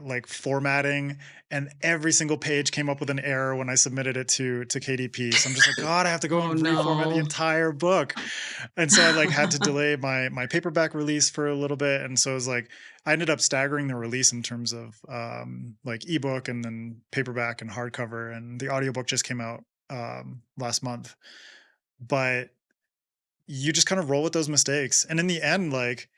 like formatting, and every single page came up with an error when I submitted it to KDP. So I'm just like, God, I have to go and reformat the entire book. And so I like had to delay my paperback release for a little bit. And so it was like, I ended up staggering the release in terms of like ebook and then paperback and hardcover, and the audiobook just came out last month. But you just kind of roll with those mistakes. And in the end, like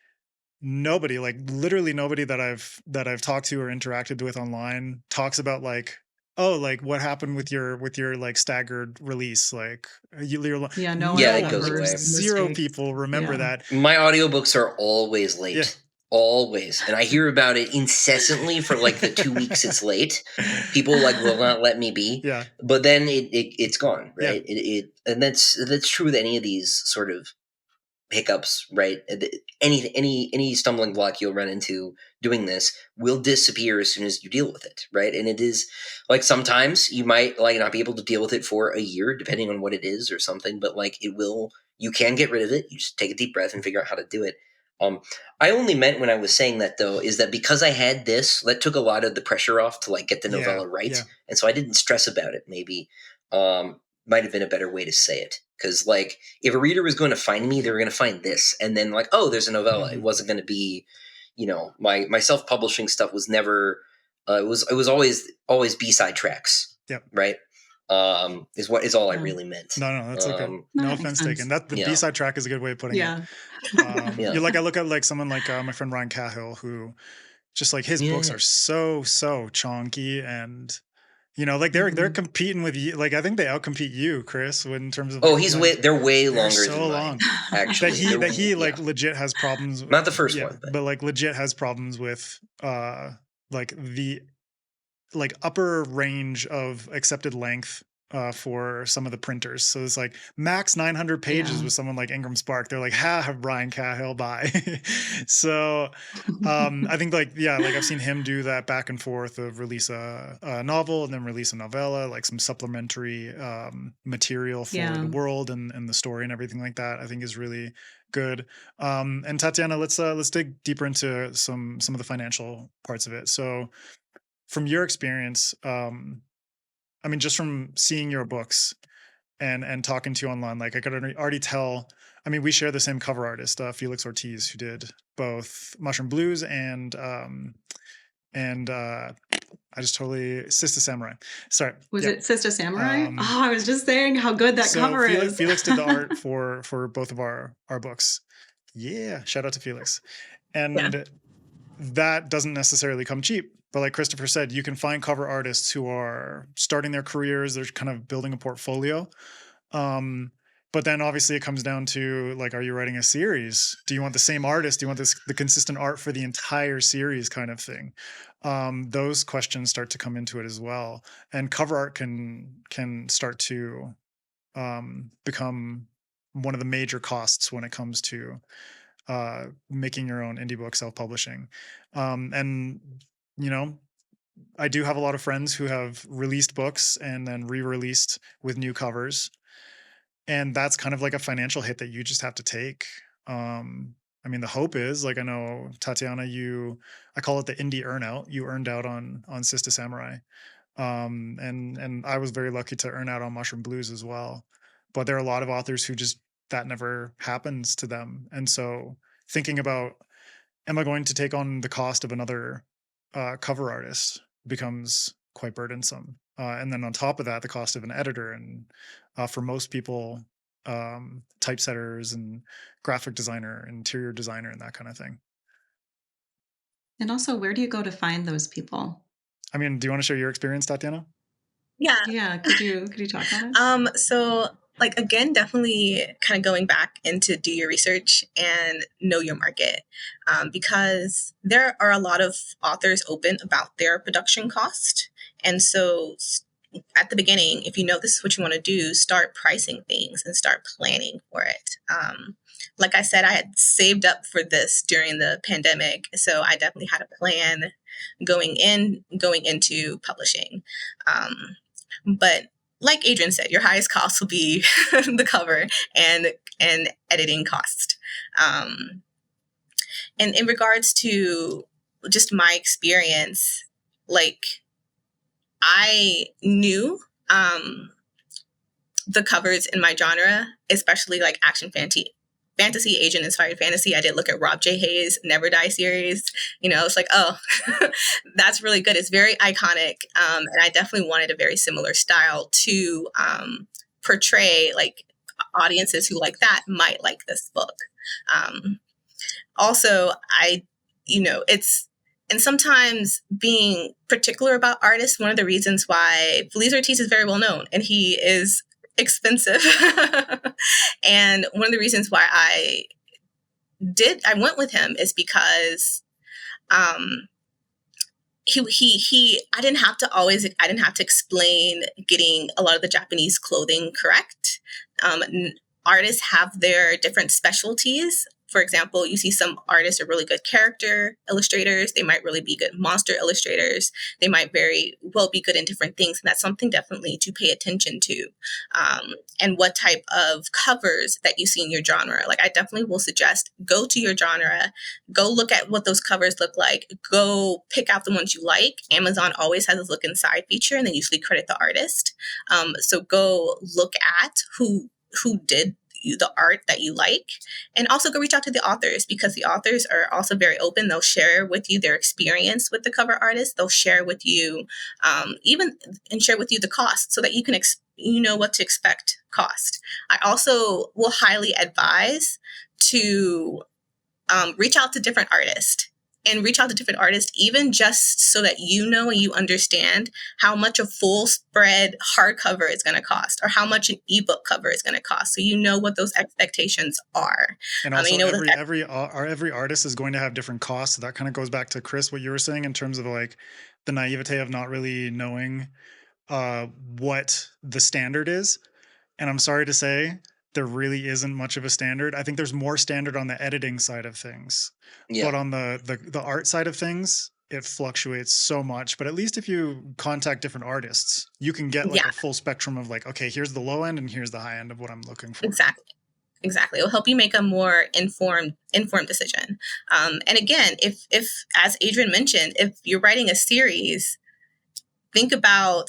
nobody, like literally nobody that I've talked to or interacted with online talks about like, oh, like what happened with your like staggered release. Like it goes away. Zero people remember that. My audiobooks are always late. Yeah. Always. And I hear about it incessantly for like the 2 weeks it's late. People like will not let me be. Yeah. But then it's gone, right? Yeah. And that's true with any of these sort of hiccups, right? Any stumbling block you'll run into doing this will disappear as soon as you deal with it, right? And it is like sometimes you might like not be able to deal with it for a year, depending on what it is or something, but like you can get rid of it. You just take a deep breath and figure out how to do it. I only meant when I was saying that though, is that because I had this, that took a lot of the pressure off to like get the novella right. Yeah. And so I didn't stress about it. Maybe might have been a better way to say it. Because like if a reader was going to find me, they were going to find this. And then like, oh, there's a novella. It wasn't going to be, my self-publishing stuff was never, it was always B-side tracks. Yep. Right. Is all I really meant. No, that's okay. No offense taken. That the B-side track is a good way of putting it. I look at like someone like my friend Ryan Cahill, who just like his books are so chonky, and like they're competing with you. Like I think they outcompete you, Chris, in terms of. Oh, they're way longer so than long. Mine, actually, that he like legit has problems. Not the first one, but like legit has problems with like the like upper range of accepted length for some of the printers. So it's like max 900 pages Yeah. with someone like Ingram Spark. They're like, ha, Brian Cahill, bye. So I think like, yeah, like I've seen him do that back and forth of release a novel and then release a novella, like some supplementary material for Yeah. the world and the story and everything like that, I think is really good. And Tatiana, let's dig deeper into some of the financial parts of it. So from your experience, I mean, just from seeing your books and talking to you online, like I could already tell. I mean, we share the same cover artist, Felix Ortiz, who did both Mushroom Blues and I just totally Sister Samurai. Sorry, Was yeah. it Sister Samurai? I was just saying how good that cover is. Felix did the art for both of our books. Yeah, shout out to Felix. And that doesn't necessarily come cheap. But like Christopher said, you can find cover artists who are starting their careers. They're kind of building a portfolio. But then obviously it comes down to like, are you writing a series? Do you want the same artist? Do you want the consistent art for the entire series kind of thing? Those questions start to come into it as well. And cover art can start to become one of the major costs when it comes to making your own indie book self-publishing. And you know, I do have a lot of friends who have released books and then re-released with new covers, and that's kind of like a financial hit that you just have to take. I mean, the hope is, like, I know Tatiana, I call it the indie earn out. You earned out on Sister Samurai, and I was very lucky to earn out on Mushroom Blues as well. But there are a lot of authors who just, that never happens to them, and so thinking about, am I going to take on the cost of another cover artist becomes quite burdensome. And then on top of that, the cost of an editor, and for most people, typesetters and graphic designer, interior designer, and that kind of thing. And also, where do you go to find those people? I mean, do you want to share your experience, Tatiana? Yeah. Could you talk on it? So like, again, definitely kind of going back into do your research and know your market, because there are a lot of authors open about their production cost. And so at the beginning, if you know this is what you want to do, start pricing things and start planning for it. Like I said, I had saved up for this during the pandemic, so I definitely had a plan going into publishing. But like Adrian said, your highest cost will be the cover and editing cost. And in regards to just my experience, like, I knew the covers in my genre, especially like action fantasy, Asian inspired fantasy. I did look at Rob J. Hayes' Never Die series. You know, it's like, oh, that's really good. It's very iconic. And I definitely wanted a very similar style to portray, like, audiences who like that might like this book. Also, and sometimes being particular about artists, one of the reasons why Felix Ortiz is very well known and he is expensive. And one of the reasons why I went with him is because I didn't have to explain getting a lot of the Japanese clothing correct. Artists have their different specialties. For example, you see some artists are really good character illustrators. They might really be good monster illustrators. They might very well be good in different things. And that's something definitely to pay attention to. And what type of covers that you see in your genre. Like, I definitely will suggest go to your genre, go look at what those covers look like, go pick out the ones you like. Amazon always has this look inside feature, and they usually credit the artist. So go look at who did the art that you like, and also go reach out to the authors, because the authors are also very open. They'll share with you their experience with the cover artist. They'll share with you share with you the cost, so that you can know what to expect cost. I also will highly advise to reach out to different artists. And reach out to different artists, even just so that you know and you understand how much a full spread hardcover is going to cost, or how much an ebook cover is going to cost, so you know what those expectations are. And also, every artist is going to have different costs. So that kind of goes back to Chris, what you were saying in terms of like the naivete of not really knowing what the standard is. And I'm sorry to say, there really isn't much of a standard. I think there's more standard on the editing side of things, Yeah. but on the art side of things, it fluctuates so much. But at least if you contact different artists, you can get like Yeah, a full spectrum of like, okay, here's the low end and here's the high end of what I'm looking for. exactly. It will help you make a more informed decision. And again, if as Adrian mentioned, if you're writing a series, think about,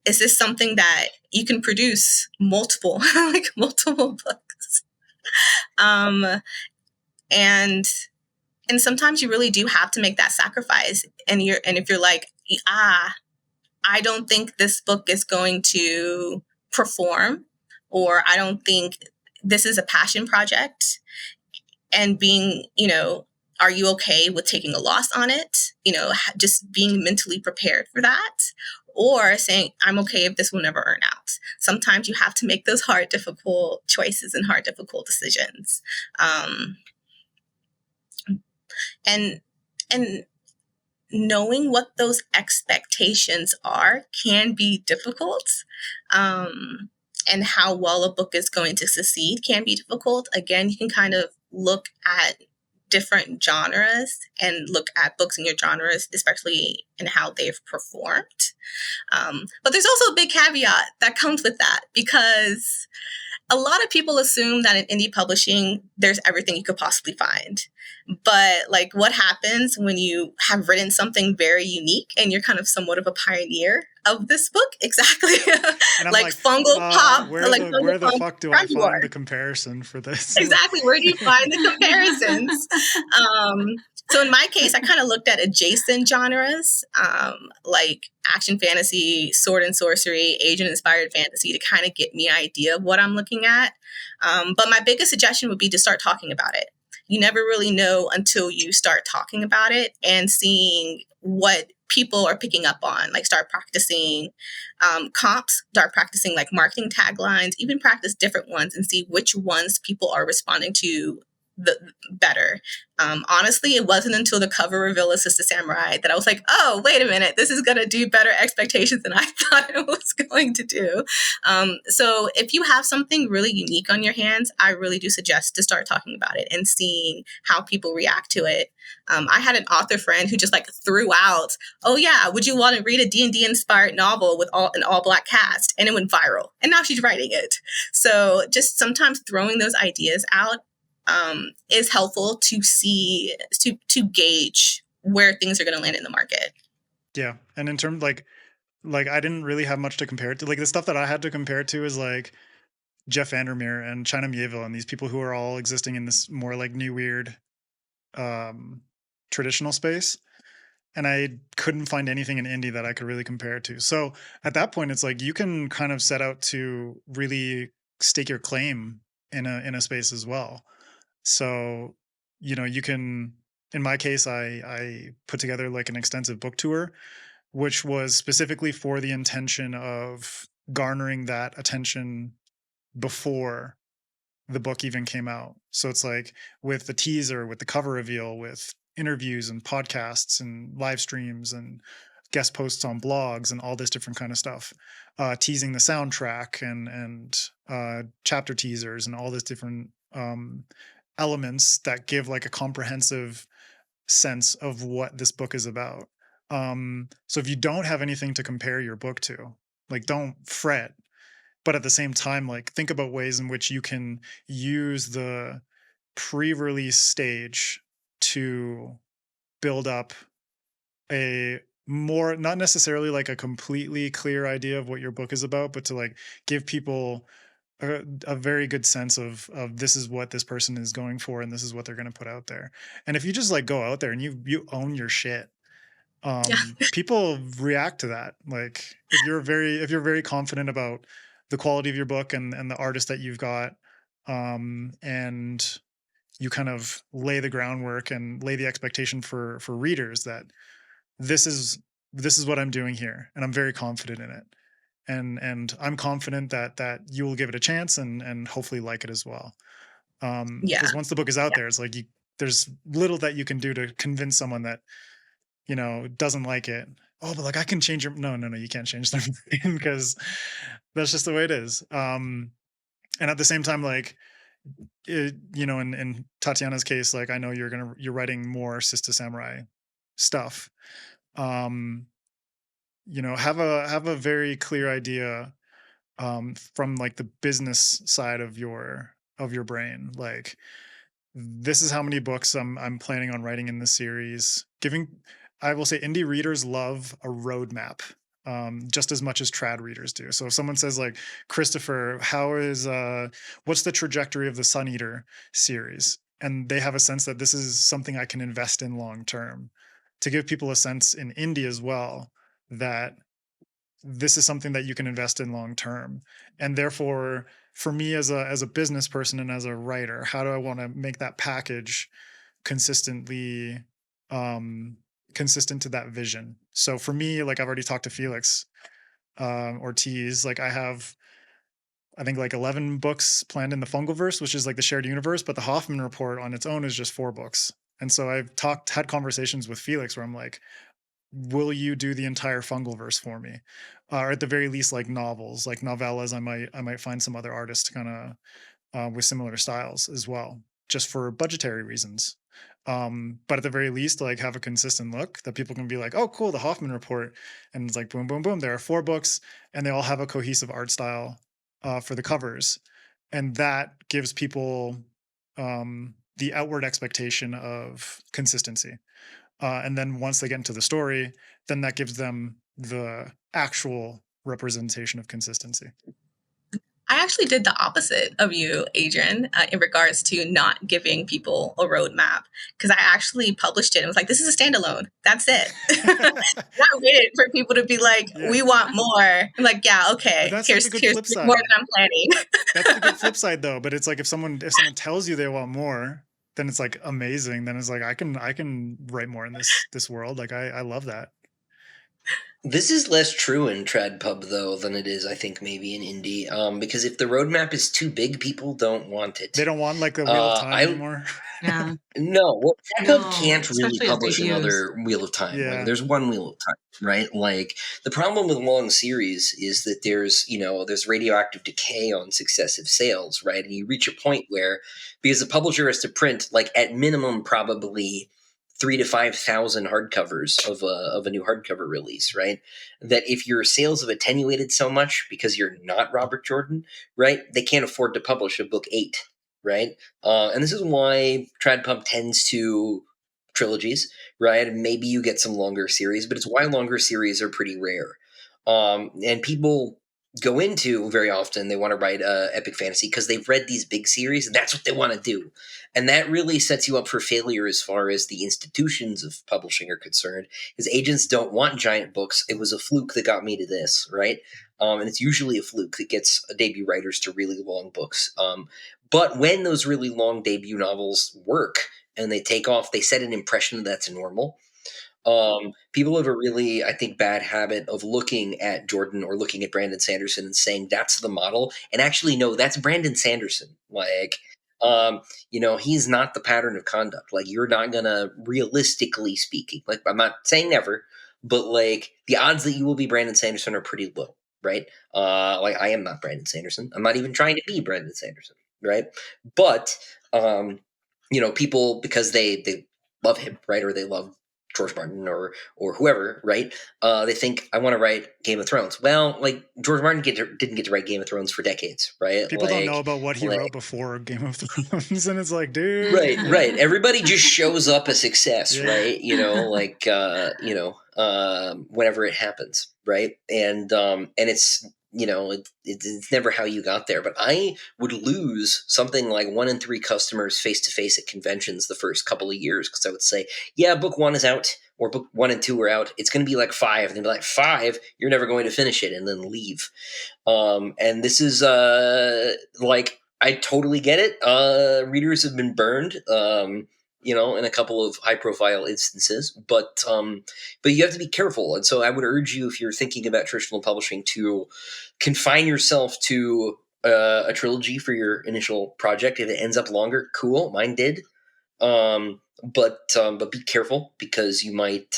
is this something that you can produce multiple like multiple books? And sometimes you really do have to make that sacrifice. And if you're like, I don't think this book is going to perform, or I don't think this is a passion project, and being, are you okay with taking a loss on it? Just being mentally prepared for that, or saying, I'm okay if this will never earn out. Sometimes you have to make those hard, difficult choices and hard, difficult decisions. And knowing what those expectations are can be difficult. And how well a book is going to succeed can be difficult. Again, you can kind of look at different genres and look at books in your genres, especially in how they've performed. But there's also a big caveat that comes with that, because a lot of people assume that in indie publishing, there's everything you could possibly find. But like, what happens when you have written something very unique and you're kind of somewhat of a pioneer of this book? Exactly. And I'm like fungal pop. where the fuck do I find the comparison for this? Exactly. Where do you find the comparisons? So in my case, I kind of looked at adjacent genres, like action fantasy, sword and sorcery, agent-inspired fantasy, to kind of get me an idea of what I'm looking at. But my biggest suggestion would be to start talking about it. You never really know until you start talking about it and seeing what people are picking up on. Like, start practicing comps, start practicing like marketing taglines, even practice different ones and see which ones people are responding to the better. Honestly, it wasn't until the cover reveal of Sister Samurai that I was like, oh, wait a minute, this is going to do better expectations than I thought it was going to do. So if you have something really unique on your hands, I really do suggest to start talking about it and seeing how people react to it. I had an author friend who just like threw out, oh yeah, would you want to read a D&D inspired novel with an all black cast? And it went viral. And now she's writing it. So just sometimes throwing those ideas out is helpful to see, to gauge where things are going to land in the market. Yeah. And in terms like I didn't really have much to compare it to. Like, the stuff that I had to compare it to is like Jeff Vandermeer and China Mieville and these people who are all existing in this more like new weird traditional space. And I couldn't find anything in indie that I could really compare it to. So at that point, it's like you can kind of set out to really stake your claim in a space as well. So, you can, in my case, I put together like an extensive book tour, which was specifically for the intention of garnering that attention before the book even came out. So it's like with the teaser, with the cover reveal, with interviews and podcasts and live streams and guest posts on blogs and all this different kind of stuff, teasing the soundtrack and chapter teasers and all this different elements that give like a comprehensive sense of what this book is about. So if you don't have anything to compare your book to, like, don't fret, but at the same time, like, think about ways in which you can use the pre-release stage to build up a more, not necessarily like a completely clear idea of what your book is about, but to like give people a very good sense of this is what this person is going for and this is what they're going to put out there. And if you just like go out there and you own your shit, people react to that. Like, if you're very confident about the quality of your book and the artist that you've got, and you kind of lay the groundwork and lay the expectation for readers that this is what I'm doing here, and I'm very confident in it. And I'm confident that you will give it a chance and hopefully like it as well. Because once the book is out there, it's like there's little that you can do to convince someone that doesn't like it, oh, but like I can change your, no, you can't change their brain because that's just the way it is. And at the same time, like, in Tatiana's case, like I know you're writing more Sister Samurai stuff. Um, have a very clear idea from like the business side of your brain. Like, this is how many books I'm planning on writing in this series. I will say indie readers love a roadmap just as much as trad readers do. So if someone says like, Christopher, what's the trajectory of the Sun Eater series? And they have a sense that this is something I can invest in long term, to give people a sense in indie as well that this is something that you can invest in long term. And therefore, for me as a business person and as a writer, how do I want to make that package consistently consistent to that vision? So for me, like I've already talked to Felix Ortiz, like I think like 11 books planned in the Fungalverse, which is like the shared universe, but the Hoffman Report on its own is just 4 books. And so I've had conversations with Felix where I'm like, will you do the entire Fungalverse for me? Or at the very least, like novels, like novellas, I might find some other artists kind of with similar styles as well, just for budgetary reasons. But at the very least, like have a consistent look that people can be like, oh, cool, the Hoffman Report. And it's like, boom, boom, boom. There are 4 books and they all have a cohesive art style for the covers. And that gives people the outward expectation of consistency. And then once they get into the story, then that gives them the actual representation of consistency. I actually did the opposite of you, Adrian, in regards to not giving people a roadmap, because I actually published it. It was like, this is a standalone. That's it. Not waited for people to be like, we want more. I'm like, yeah, okay. But that's here's like the good flip side. More than I'm planning. That's the good flip side, though. But it's like if someone tells you they want more, then it's like amazing. Then it's like I can write more in this world. Like I love that. This is less true in trad pub though than it is, I think, maybe in indie. Because if the roadmap is too big, people don't want it. They don't want like the Wheel of Time anymore. Yeah. No, well, trad pub can't really especially as publish debuts. another Wheel of Time. Yeah. Like, there's one Wheel of Time, right? Like the problem with long series is that there's radioactive decay on successive sales, right? And you reach a point where, because the publisher has to print like at minimum probably 3,000 to 5,000 hardcovers of a new hardcover release, right? That if your sales have attenuated so much because you're not Robert Jordan, right? They can't afford to publish a book 8, right? And this is why TradPub tends to trilogies, right? And maybe you get some longer series, but it's why longer series are pretty rare. And people go into very often, they want to write epic fantasy because they've read these big series and that's what they want to do. And that really sets you up for failure as far as the institutions of publishing are concerned, because agents don't want giant books. It was a fluke that got me to this, right? And it's usually a fluke that gets debut writers to really long books. But when those really long debut novels work and they take off, they set an impression that that's normal. People have a really, I think, bad habit of looking at Jordan or looking at Brandon Sanderson and saying that's the model, and actually, no, that's Brandon Sanderson. Like, he's not the pattern of conduct. Like, you're not gonna, realistically speaking, like, I'm not saying never, but like the odds that you will be Brandon Sanderson are pretty low, right? Like, I am not Brandon Sanderson. I'm not even trying to be Brandon Sanderson, right? But people, because they love him, right, or they love George Martin or whoever, right? They think, I want to write Game of Thrones. Well, like, George Martin didn't get to write Game of Thrones for decades, right? People don't know about what he wrote before Game of Thrones, and it's like, dude. Right. Everybody just shows up a success, right? Whenever it happens, right? And it's, it's never how you got there. But I would lose something like 1 in 3 customers face-to-face at conventions the first couple of years, because I would say, yeah, book 1 is out, or book 1 and 2 are out. It's going to be like 5. And they'd be like, 5? You're never going to finish it, and then leave. And this is I totally get it. Readers have been burned, in a couple of high-profile instances, but you have to be careful. And so I would urge you, if you're thinking about traditional publishing, to confine yourself to a trilogy for your initial project. If it ends up longer, cool. Mine did. But be careful, because you might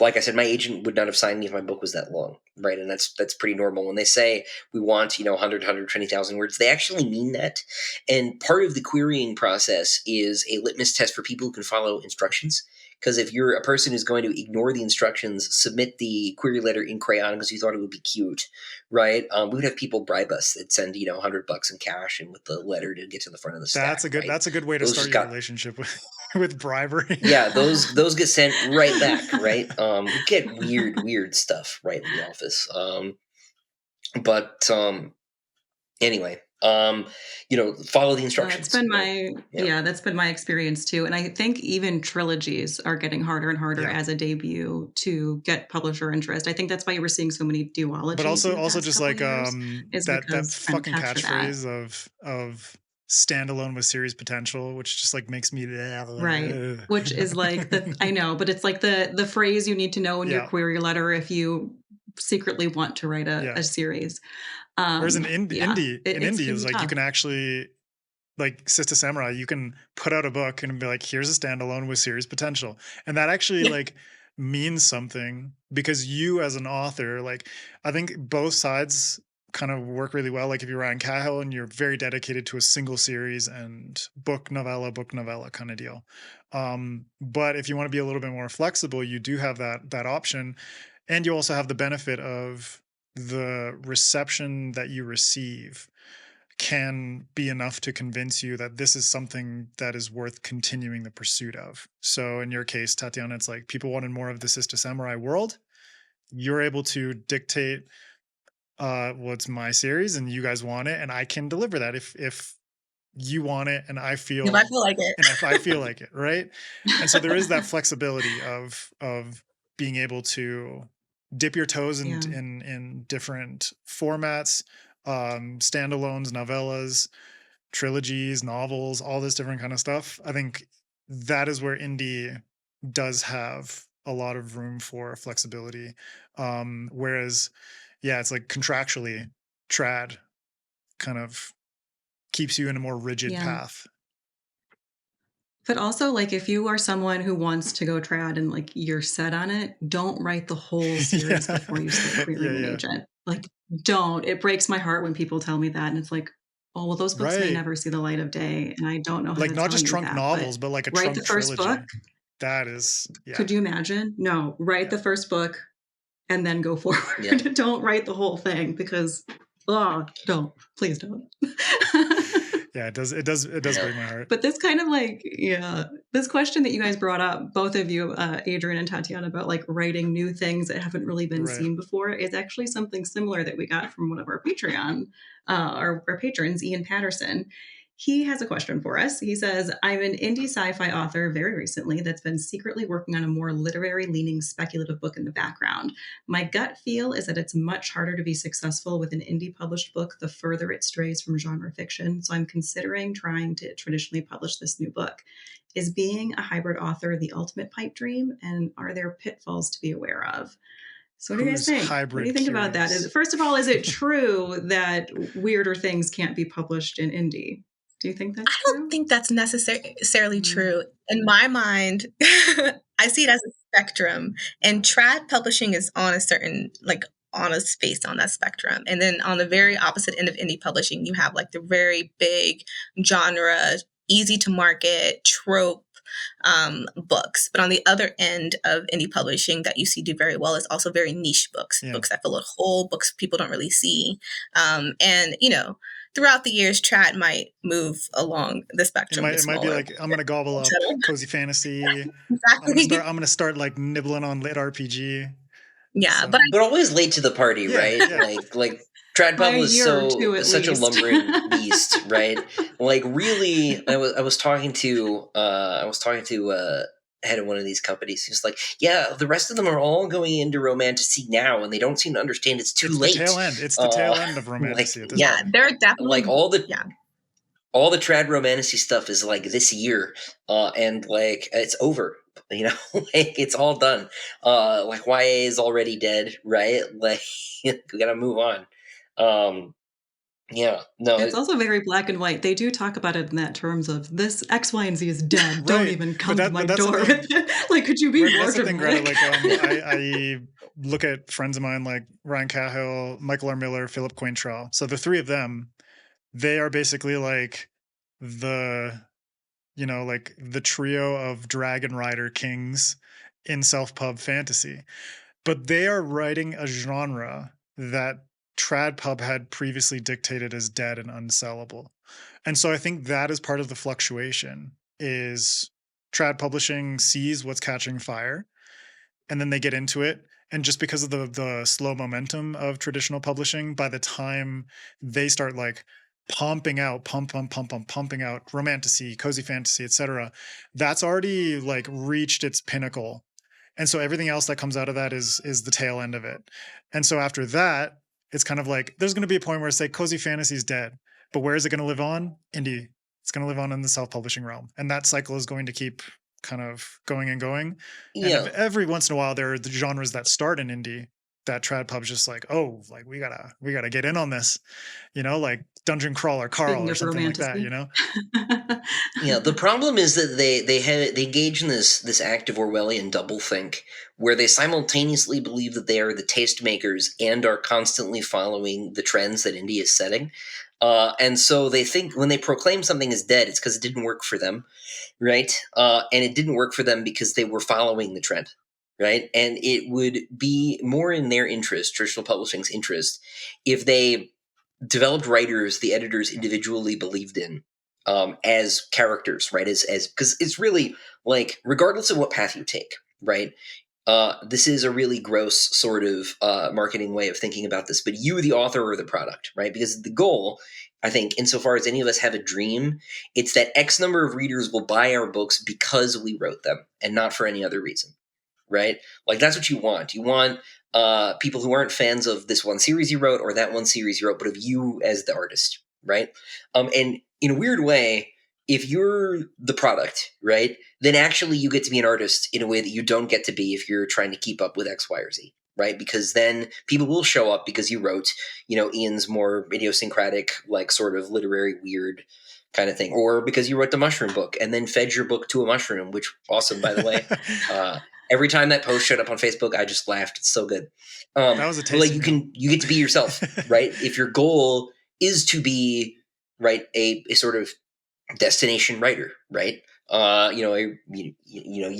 like I said, my agent would not have signed me if my book was that long, right? And that's pretty normal. When they say we want, 100, 120,000 words, they actually mean that. And part of the querying process is a litmus test for people who can follow instructions. Because if you're a person who's going to ignore the instructions, submit the query letter in crayon because you thought it would be cute, right? We would have people bribe us that send, $100 in cash and with the letter to get to the front of the stack. That's a good way to start your relationship with bribery. Yeah, those get sent right back, right? We get weird stuff right in the office. But anyway, follow the instructions. That's been my experience too. And I think even trilogies are getting harder and harder as a debut to get publisher interest. I think that's why you were seeing so many duologies. But also just like that fucking catchphrase of standalone with series potential, which just like makes me right. Which is like I know, but it's like the phrase you need to know in your query letter if you secretly want to write a series. Whereas in indie is like tough. You can actually, like Sister Samurai, you can put out a book and be like, here's a standalone with series potential. And that actually like means something because you as an author, like I think both sides kind of work really well. Like if you're Ryan Cahill and you're very dedicated to a single series and book novella kind of deal. But if you want to be a little bit more flexible, you do have that option. And you also have the benefit of the reception that you receive can be enough to convince you that this is something that is worth continuing the pursuit of. So in your case, Tatiana, it's like people wanted more of the Sister Samurai world. You're able to dictate what's my series and you guys want it, and I can deliver that if you want it and I feel like it. And if I feel like it, right? And so there is that flexibility of being able to dip your toes in different formats, standalones, novellas, trilogies, novels, all this different kind of stuff. I think that is where indie does have a lot of room for flexibility. Whereas, it's like contractually, trad kind of keeps you in a more rigid path. But also, like, if you are someone who wants to go trad and like you're set on it, don't write the whole series before you start querying an agent. Like, don't. It breaks my heart when people tell me that, and it's like, oh well, those books may never see the light of day, and I don't know how like to not tell just you trunk that, novels, but like a write trunk the first trilogy. book. That is. Could you imagine? No, write the first book, and then go forward. Don't write the whole thing because, don't, please don't. It does break my heart. But this kind of like, this question that you guys brought up, both of you, Adrian and Tatiana, about like writing new things that haven't really been seen before is actually something similar that we got from one of our Patreon, our patrons, Ian Patterson. He has a question for us. He says, I'm an indie sci-fi author very recently that's been secretly working on a more literary-leaning speculative book in the background. My gut feel is that it's much harder to be successful with an indie-published book the further it strays from genre fiction, so I'm considering trying to traditionally publish this new book. Is being a hybrid author the ultimate pipe dream, and are there pitfalls to be aware of? So what do you guys think? What do you think about that? First of all, is it true that weirder things can't be published in indie? Do you think that's true? I don't think that's necessarily true. In my mind, I see it as a spectrum, and trad publishing is on a certain, like, on a space on that spectrum. And then on the very opposite end of indie publishing, you have like the very big genre, easy to market, trope books. But on the other end of indie publishing that you see do very well is also very niche books, books that fill a hole, books people don't really see. And, throughout the years, trad might move along the spectrum. It might be like, I'm going to gobble up cozy fantasy. Exactly. I'm going to start like nibbling on lit RPG. Yeah, So. but always late to the party, right? Like trad pub is such a lumbering beast, right? Like really, I was talking to head of one of these companies. He's like, the rest of them are all going into romantasy now, and they don't seem to understand it's too late. The tail end. It's the tail end of romantasy. At this point. They're definitely like all the trad romantasy stuff is like this year, and like it's over. Like it's all done. Like YA is already dead, right? Like we gotta move on. Yeah, no, It's also very black and white. They do talk about it in that terms of this X, Y, and Z is dead. Don't Right. even come But to my that's the door thing. with it. Like, could you be Right, but more that's the thing, Greta. dramatic? Like, I look at friends of mine like Ryan Cahill, Michael R. Miller, Philip Quaintrell. So the three of them, they are basically like the, like the trio of Dragon Rider kings in self-pub fantasy. But they are writing a genre that trad pub had previously dictated as dead and unsellable. And so I think that is part of the fluctuation is trad publishing sees what's catching fire and then they get into it. And just because of the slow momentum of traditional publishing, by the time they start like pumping out, pumping out romantasy, cozy fantasy, etc., that's already like reached its pinnacle. And so everything else that comes out of that is the tail end of it. And so after that, it's kind of like there's going to be a point where it's like cozy fantasy is dead, but where is it going to live on? Indie. It's going to live on in the self-publishing realm, and that cycle is going to keep kind of going and going. And yeah. every once in a while, there are the genres that start in indie that trad pub's just like, oh, like we gotta get in on this, like Dungeon Crawler Carl Speaking or of something like that, romantasy. Yeah, the problem is that they engage in this active Orwellian doublethink where they simultaneously believe that they are the tastemakers and are constantly following the trends that indie is setting. And so they think when they proclaim something is dead, it's because it didn't work for them, right? And it didn't work for them because they were following the trend, right? And it would be more in their interest, traditional publishing's interest, if they developed writers the editors individually believed in as characters, right? As because it's really like regardless of what path you take, right? This is a really gross sort of marketing way of thinking about this, but you, the author, are the product, right? Because the goal, I think, insofar as any of us have a dream, it's that X number of readers will buy our books because we wrote them and not for any other reason, right? Like that's what you want. You want people who aren't fans of this one series you wrote or that one series you wrote, but of you as the artist, right? And in a weird way, if you're the product, right, then actually you get to be an artist in a way that you don't get to be if you're trying to keep up with X, Y, or Z, right? Because then people will show up because you wrote, Ian's more idiosyncratic, like sort of literary weird kind of thing, or because you wrote the mushroom book and then fed your book to a mushroom, which awesome, by the way. Every time that post showed up on Facebook, I just laughed. It's so good. that was a but like tasting you get to be yourself, right? If your goal is to be right a sort of destination writer, right? You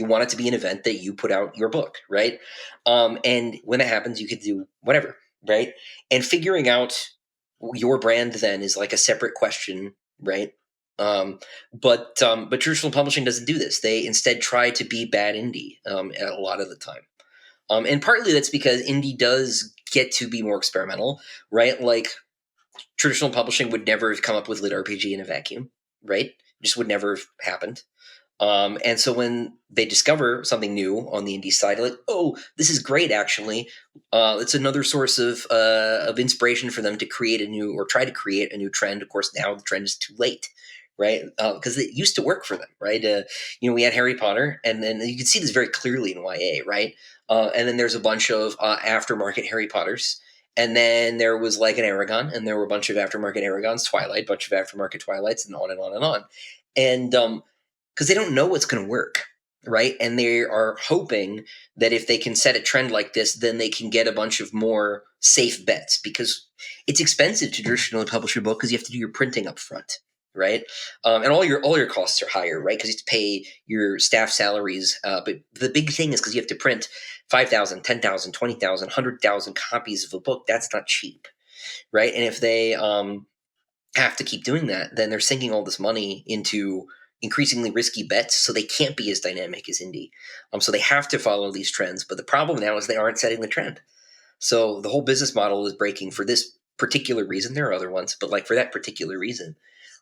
want it to be an event that you put out your book, right? And when that happens, you could do whatever, right? And figuring out your brand then is like a separate question, right? But traditional publishing doesn't do this. They instead try to be bad indie a lot of the time. And partly that's because indie does get to be more experimental, right? Like traditional publishing would never have come up with lit RPG in a vacuum, right? It just would never have happened. And so when they discover something new on the indie side, like, oh, this is great, actually. It's another source of inspiration for them to create a new or try to create a new trend. Of course, now the trend is too late, right? Because it used to work for them, right? We had Harry Potter, and then you can see this very clearly in YA, right? And then there's a bunch of aftermarket Harry Potters. And then there was like an Aragon, and there were a bunch of aftermarket Aragons, Twilight, bunch of aftermarket Twilights, and on and on and on. And because they don't know what's going to work, right? And they are hoping that if they can set a trend like this, then they can get a bunch of more safe bets, because it's expensive to traditionally publish a book because you have to do your printing up front, right? And all your costs are higher, right? Because you have to pay your staff salaries. But the big thing is because you have to print 5,000, 10,000, 20,000, 100,000 copies of a book. That's not cheap, right? And if they have to keep doing that, then they're sinking all this money into increasingly risky bets, so they can't be as dynamic as indie. So they have to follow these trends. But the problem now is they aren't setting the trend. So the whole business model is breaking for this particular reason. There are other ones, but like for that particular reason,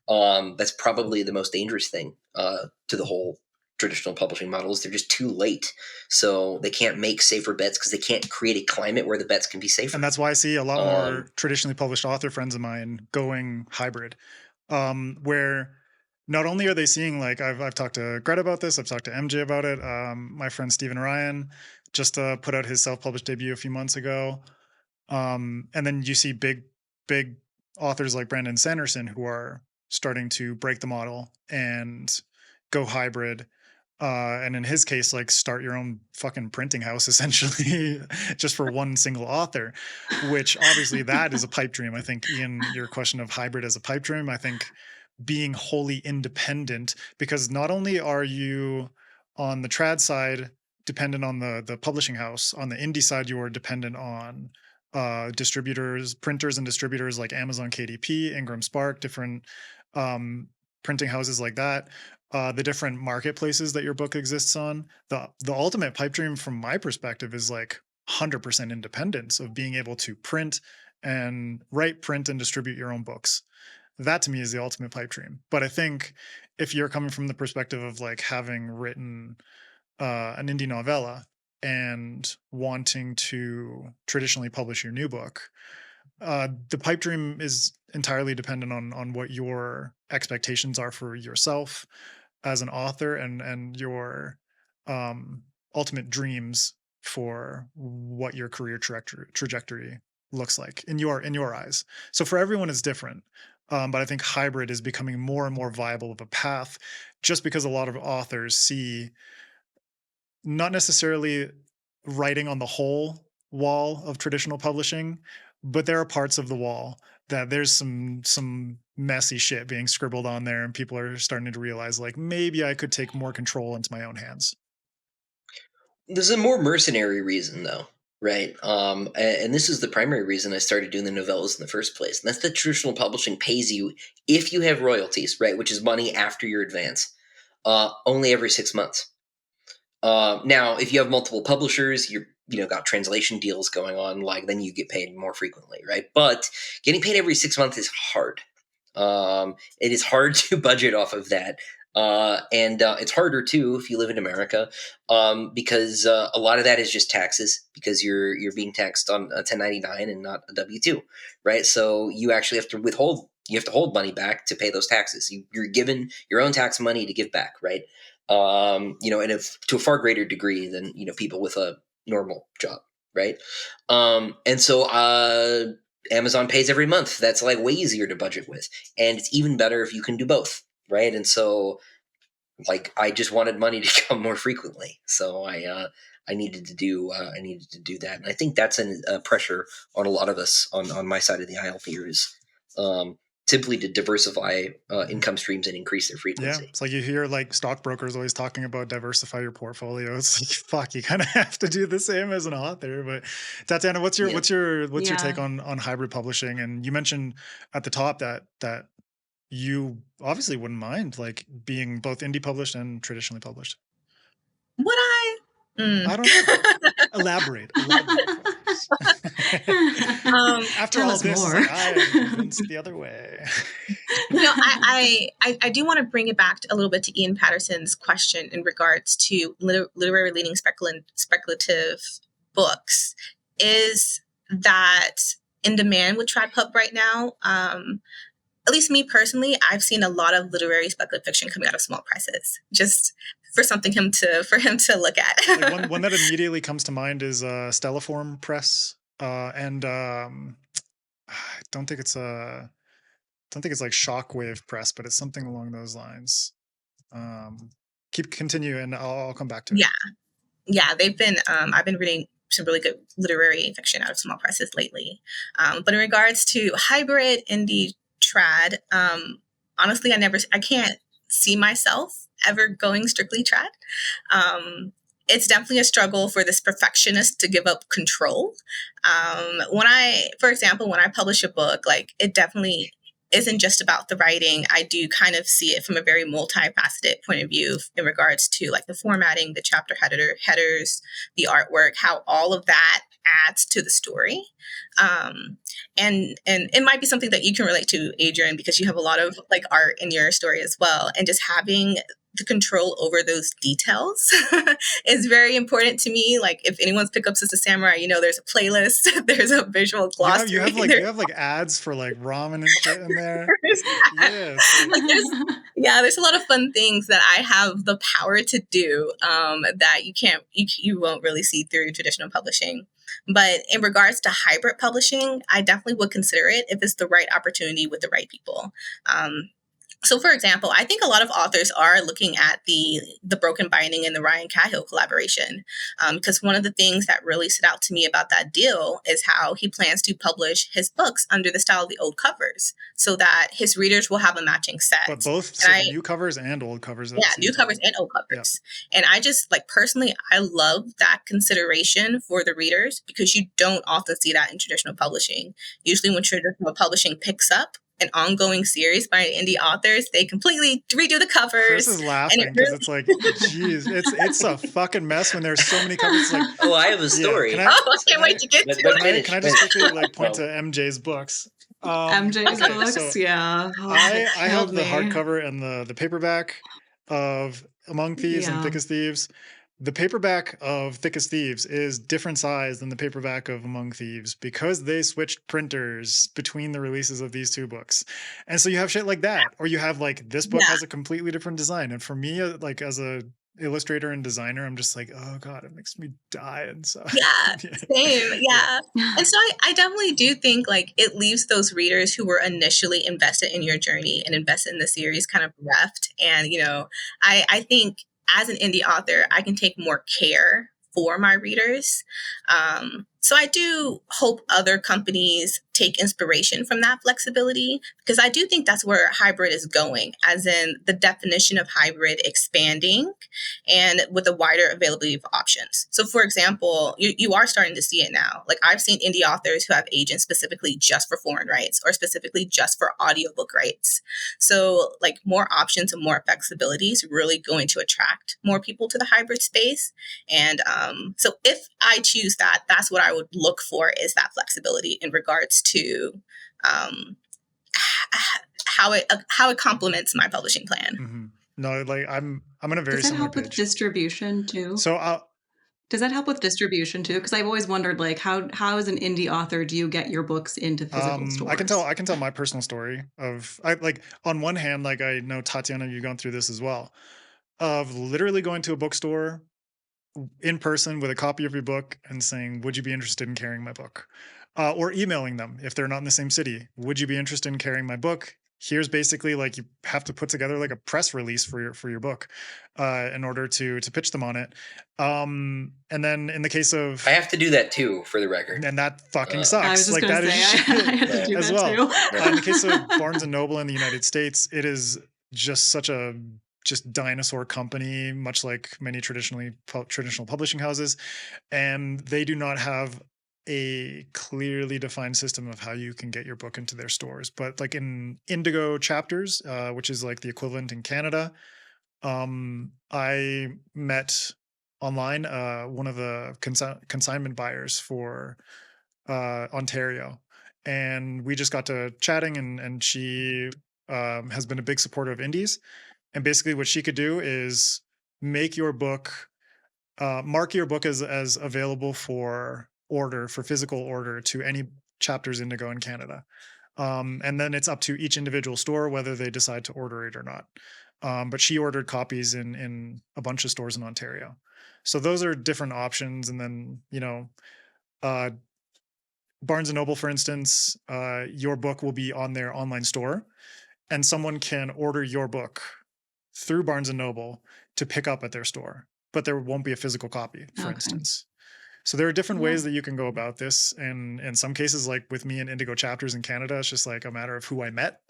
that's probably the most dangerous thing to the whole traditional publishing models. They're just too late. So they can't make safer bets because they can't create a climate where the bets can be safer. And that's why I see a lot more traditionally published author friends of mine going hybrid, where not only are they seeing, like, I've talked to Greta about this, I've talked to MJ about it. My friend Stephen Ryan just put out his self-published debut a few months ago. And then you see big authors like Brandon Sanderson who are starting to break the model and go hybrid. And in his case, like start your own fucking printing house essentially just for one single author, which obviously that is a pipe dream. I think, Ian, your question of hybrid as a pipe dream, I think being wholly independent, because not only are you on the trad side dependent on the publishing house, on the indie side you are dependent on distributors, printers and distributors like Amazon KDP, Ingram Spark, different printing houses like that, the different marketplaces that your book exists on. The ultimate pipe dream from my perspective is like 100% independence of being able to print and write, print and distribute your own books. That to me is the ultimate pipe dream. But I think if you're coming from the perspective of like having written an indie novella and wanting to traditionally publish your new book, the pipe dream is entirely dependent on what your expectations are for yourself as an author and your ultimate dreams for what your career trajectory looks like in your eyes. So for everyone it's different. But I think hybrid is becoming more and more viable of a path, just because a lot of authors see not necessarily writing on the whole wall of traditional publishing, but there are parts of the wall that there's some messy shit being scribbled on there, and people are starting to realize like maybe I could take more control into my own hands. There's a more mercenary reason though, right? And this is the primary reason I started doing the novellas in the first place. And that's that traditional publishing pays you if you have royalties, right? Which is money after your advance, only every 6 months. Now, if you have multiple publishers, you got translation deals going on, like then you get paid more frequently, right? But getting paid every 6 months is hard. It is hard to budget off of that. And it's harder too if you live in America, because a lot of that is just taxes, because you're being taxed on a 1099 and not a W-2, right? So you actually have to withhold. You have to hold money back to pay those taxes. You're given your own tax money to give back, right? And to a far greater degree than people with a normal job, right? And so Amazon pays every month. That's like way easier to budget with, and it's even better if you can do both. Right. And so like I just wanted money to come more frequently. So I needed to do that. And I think that's a pressure on a lot of us on my side of the aisle here is simply to diversify income streams and increase their frequency. Yeah. It's like you hear like stockbrokers always talking about diversify your portfolio. It's like, fuck, you kind of have to do the same as an author. But Tatiana, what's your take on hybrid publishing? And you mentioned at the top that you obviously wouldn't mind like being both indie published and traditionally published. Would I? I don't know. Elaborate. After all this, like, I am convinced the other way. I do want to bring it back a little bit to Ian Patterson's question in regards to literary leaning speculative books. Is that in demand with TradPub right now? At least me personally, I've seen a lot of literary speculative fiction coming out of small presses, just for him to look at. Like one that immediately comes to mind is Stelliform Press, and I don't think it's like Shockwave Press, but it's something along those lines. Continue, and I'll come back to it. Yeah, they've been. I've been reading some really good literary fiction out of small presses lately. But in regards to hybrid indie trad, honestly, I can't see myself ever going strictly trad. It's definitely a struggle for this perfectionist to give up control. For example, when I publish a book, like it definitely isn't just about the writing. I do kind of see it from a very multifaceted point of view in regards to like the formatting, the chapter headers, the artwork, how all of that adds to the story. And it might be something that you can relate to, Adrian, because you have a lot of like art in your story as well. And just having the control over those details is very important to me. Like if anyone's picked up Sister Samurai, there's a playlist, there's a visual glossary. You have like ads for like ramen and shit in there. There's a lot of fun things that I have the power to do that you won't really see through traditional publishing. But in regards to hybrid publishing, I definitely would consider it if it's the right opportunity with the right people. So, for example, I think a lot of authors are looking at the Broken Binding and the Ryan Cahill collaboration, because one of the things that really stood out to me about that deal is how he plans to publish his books under the style of the old covers, so that his readers will have a matching set. But both new covers and old covers. New covers and old covers. Yeah. And I just personally, I love that consideration for the readers, because you don't often see that in traditional publishing. Usually, when traditional publishing picks up an ongoing series by indie authors, they completely redo the covers. Chris is laughing because it's like, geez, it's a fucking mess when there's so many covers. Like, oh, I have a story. Yeah. I can't wait to get to it. Can I just quickly point to MJ's books? MJ's books, so yeah. I have the hardcover and the paperback of Among Thieves and Thick as Thieves. The paperback of Thick as Thieves is different size than the paperback of Among Thieves because they switched printers between the releases of these two books. And so you have shit like that, or you have this book has a completely different design. And for me, as a illustrator and designer, I'm just like, oh God, it makes me die. And so same. Yeah. And so I definitely do think it leaves those readers who were initially invested in your journey and invested in the series kind of bereft. And, I think as an indie author, I can take more care for my readers. So I do hope other companies take inspiration from that flexibility, because I do think that's where hybrid is going, as in the definition of hybrid expanding and with a wider availability of options. So for example, you are starting to see it now. I've seen indie authors who have agents specifically just for foreign rights or specifically just for audiobook rights. So more options and more flexibility is really going to attract more people to the hybrid space. And so if I choose that, that's what I would look for, is that flexibility in regards to how it complements my publishing plan. Mm-hmm. No, I'm in a very similar page. Does that help with distribution too? So does that help with distribution too? Because I've always wondered, how as an indie author do you get your books into physical stores? I can tell my personal story of on one hand, I know Tatiana, you've gone through this as well, of literally going to a bookstore in person with a copy of your book and saying, would you be interested in carrying my book? Or emailing them if they're not in the same city. Would you be interested in carrying my book? Here's basically you have to put together a press release for your book in order to pitch them on it. And then in the case of, I have to do that too, for the record, and that fucking sucks. I was just gonna say, I had to do as that well. Too. In the case of Barnes and Noble in the United States, it is just such a dinosaur company, much like many traditional publishing houses, and they do not have a clearly defined system of how you can get your book into their stores. But in Indigo Chapters, which is the equivalent in Canada, I met online one of the consignment buyers for Ontario, and we just got to chatting, and she has been a big supporter of indies. And basically what she could do is make your book, mark your book as available for physical order to any Chapters Indigo in Canada. And then it's up to each individual store whether they decide to order it or not. But she ordered copies in a bunch of stores in Ontario. So those are different options. And then, Barnes & Noble, for instance, your book will be on their online store, and someone can order your book through Barnes & Noble to pick up at their store, but there won't be a physical copy, for instance. So there are different ways that you can go about this. And in some cases, with me and Indigo Chapters in Canada, it's just a matter of who I met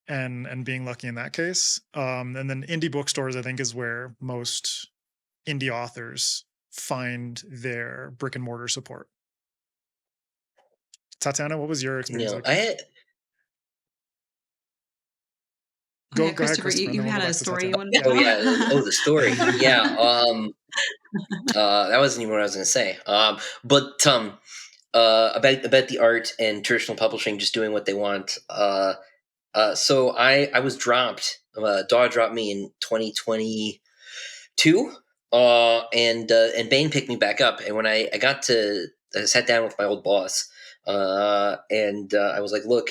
and being lucky in that case. And then indie bookstores, I think, is where most indie authors find their brick and mortar support. Tatiana, what was your experience? Go ahead, Christopher. You had a story you wanted to tell? The story. Yeah. That wasn't even what I was going to say. But about the art and traditional publishing just doing what they want. So I was dropped. Daw dropped me in 2022. And Bain picked me back up. And when I sat down with my old boss, and I was like, look,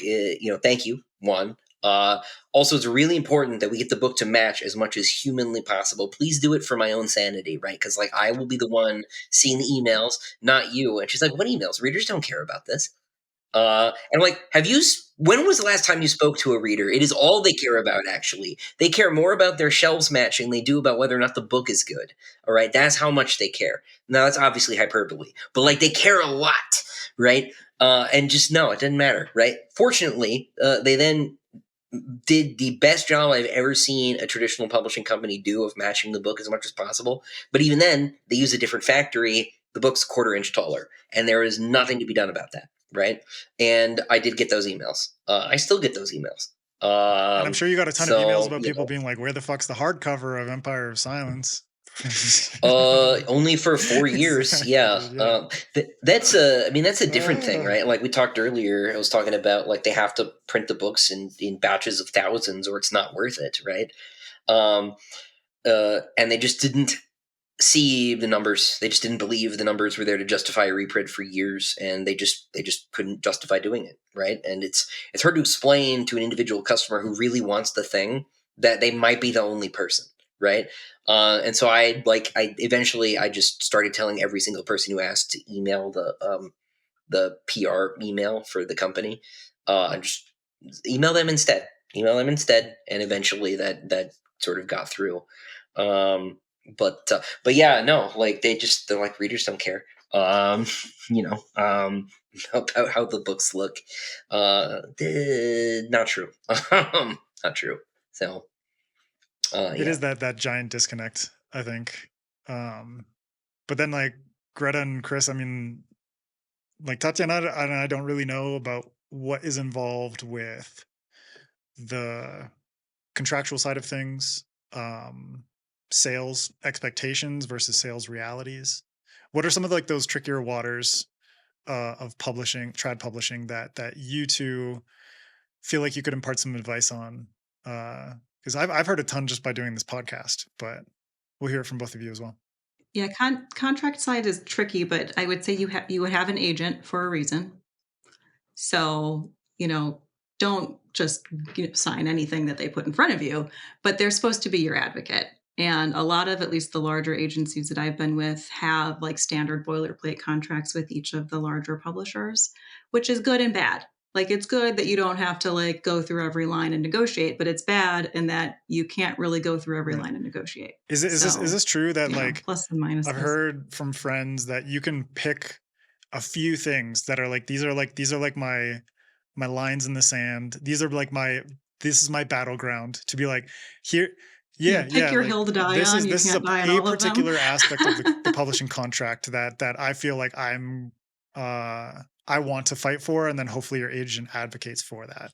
thank you. One. Also, it's really important that we get the book to match as much as humanly possible. Please do it for my own sanity, right? Because like I will be the one seeing the emails, not you. And she's like, "What emails? Readers don't care about this." And I'm like, when was the last time you spoke to a reader? It is all they care about, actually. They care more about their shelves matching than they do about whether or not the book is good. All right. That's how much they care. Now, that's obviously hyperbole, but like they care a lot, right? And just no, it didn't matter, right? Fortunately, they then did the best job I've ever seen a traditional publishing company do of matching the book as much as possible. But even then, they use a different factory. The book's a quarter inch taller, and there is nothing to be done about that, right? And I did get those emails. I still get those emails. And I'm sure you got a ton of emails about people know, being like, "Where the fuck's the hardcover of Empire of Silence?" Only for 4 years. Exactly, Yeah. That's a different thing, right? Like we talked earlier, I was talking about like they have to print the books in batches of thousands or it's not worth it, right? And they just didn't see the numbers. They just didn't believe the numbers were there to justify a reprint for years, and they just couldn't justify doing it, right? And it's hard to explain to an individual customer who really wants the thing that they might be the only person, right? And so I eventually just started telling every single person who asked to email the PR email for the company, just email them instead, and eventually that sort of got through. But yeah, no, like they're like, readers don't care, about how the books look. Not true. Not true. So it is that giant disconnect, I think. But then like Greta and Chris, I mean, like Tatiana and I don't really know about what is involved with the contractual side of things, sales expectations versus sales realities. What are some of like those trickier waters of publishing, trad publishing, that you two feel like you could impart some advice on? Because I've heard a ton just by doing this podcast, but we'll hear it from both of you as well. Yeah, contract side is tricky, but I would say you would have an agent for a reason. So, don't just sign anything that they put in front of you, but they're supposed to be your advocate. And a lot of, at least the larger agencies that I've been with, have like standard boilerplate contracts with each of the larger publishers, which is good and bad. Like it's good that you don't have to like go through every line and negotiate, but it's bad in that you can't really go through every line and negotiate. Is this true that like plus and minuses? I've heard from friends that you can pick a few things that are like these are like my lines in the sand. These are like this is my battleground to be like here. Yeah, pick your like, hill to die this on. Is, you this can't is die on a all particular of them. aspect of the publishing contract that I feel like I want to fight for, and then hopefully your agent advocates for that.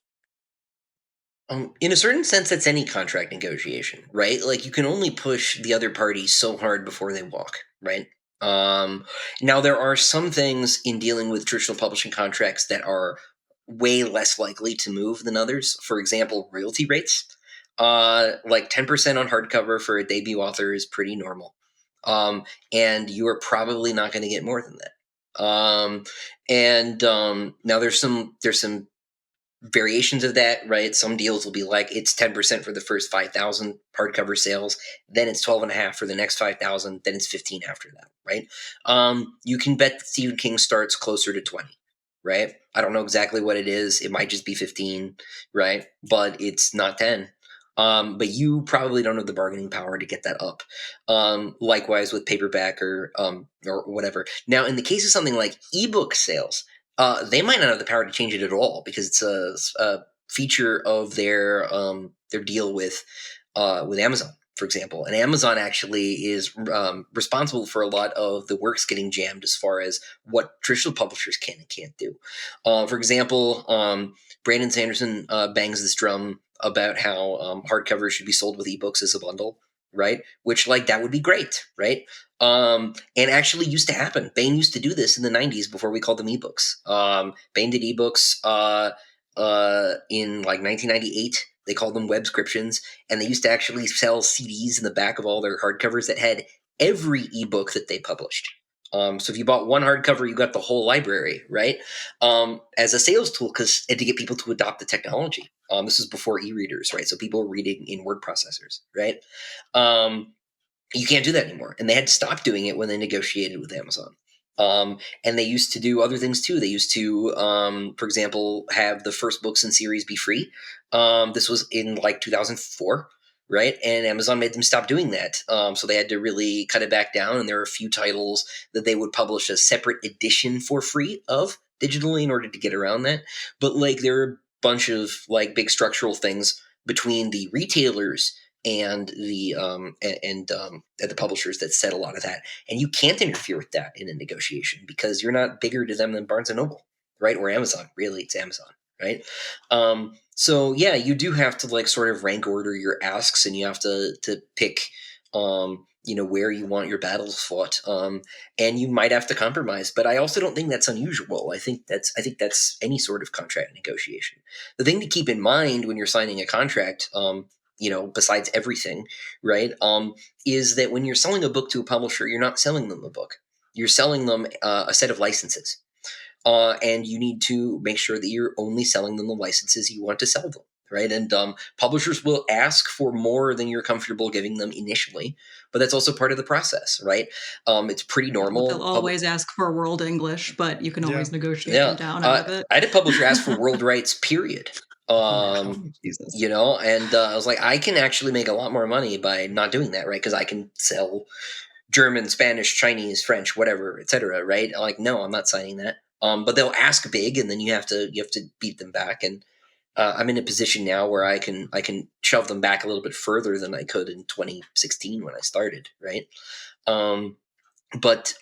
In a certain sense, that's any contract negotiation, right? Like you can only push the other party so hard before they walk, right? Now there are some things in dealing with traditional publishing contracts that are way less likely to move than others. For example, royalty rates. Like 10% on hardcover for a debut author is pretty normal. And you are probably not going to get more than that. Now there's some variations of that, right? Some deals will be like it's 10% for the first 5,000 hardcover sales, then it's 12.5 for the next 5,000, then it's 15 after that, right? You can bet that Stephen King starts closer to 20, right? I don't know exactly what it is. It might just be 15, right? But it's not 10. But you probably don't have the bargaining power to get that up. Likewise with paperback or whatever. Now, in the case of something like ebook sales, they might not have the power to change it at all because it's a feature of their deal with Amazon, for example. And Amazon actually is responsible for a lot of the works getting jammed as far as what traditional publishers can and can't do. For example, Brandon Sanderson bangs this drum about how hardcovers should be sold with ebooks as a bundle, right? Which, like, that would be great, right? And actually used to happen. Baen used to do this in the 90s before we called them ebooks. Baen did ebooks in like 1998. They called them webscriptions, and they used to actually sell CDs in the back of all their hardcovers that had every ebook that they published. So if you bought one hardcover, you got the whole library, right? As a sales tool, and to get people to adopt the technology. This was before e-readers, right? So people were reading in word processors, right? You can't do that anymore. And they had to stop doing it when they negotiated with Amazon. And they used to do other things too. They used to, for example, have the first books in series be free. This was in like 2004, right? And Amazon made them stop doing that. So they had to really cut it back down. And there are a few titles that they would publish a separate edition for free of digitally in order to get around that. But like there are a bunch of like big structural things between the retailers and the publishers that said a lot of that, and you can't interfere with that in a negotiation because you're not bigger to them than Barnes and Noble, right? Or Amazon. Really, it's Amazon, right? So yeah, you do have to like sort of rank order your asks, and you have to pick where you want your battles fought, and you might have to compromise. But I also don't think that's unusual. I think that's any sort of contract negotiation. The thing to keep in mind when you're signing a contract, besides everything, right, is that when you're selling a book to a publisher, you're not selling them a book. You're selling them a set of licenses. And you need to make sure that you're only selling them the licenses you want to sell them, right? And publishers will ask for more than you're comfortable giving them initially, but that's also part of the process, right? It's pretty normal. They'll always ask for world English, but you can always negotiate them down out of it. I had a publisher ask for world rights, period. Jesus. And I was like, I can actually make a lot more money by not doing that, right? Because I can sell German, Spanish, Chinese, French, whatever, etc. Right? Like, no, I'm not signing that. But they'll ask big, and then you have to beat them back. And I'm in a position now where I can shove them back a little bit further than I could in 2016 when I started, right? But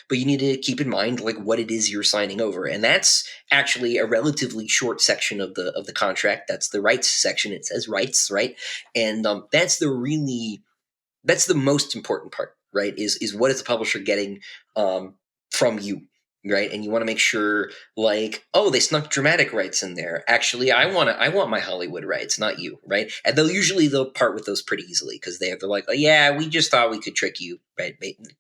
you need to keep in mind like what it is you're signing over, and that's actually a relatively short section of the contract. That's the rights section. It says rights, right? And that's the most important part, right? Is what is the publisher getting from you, right? And you want to make sure like, oh, they snuck dramatic rights in there. Actually, I want my Hollywood rights, not you, right? And they'll part with those pretty easily because they're like, oh, yeah, we just thought we could trick you, right?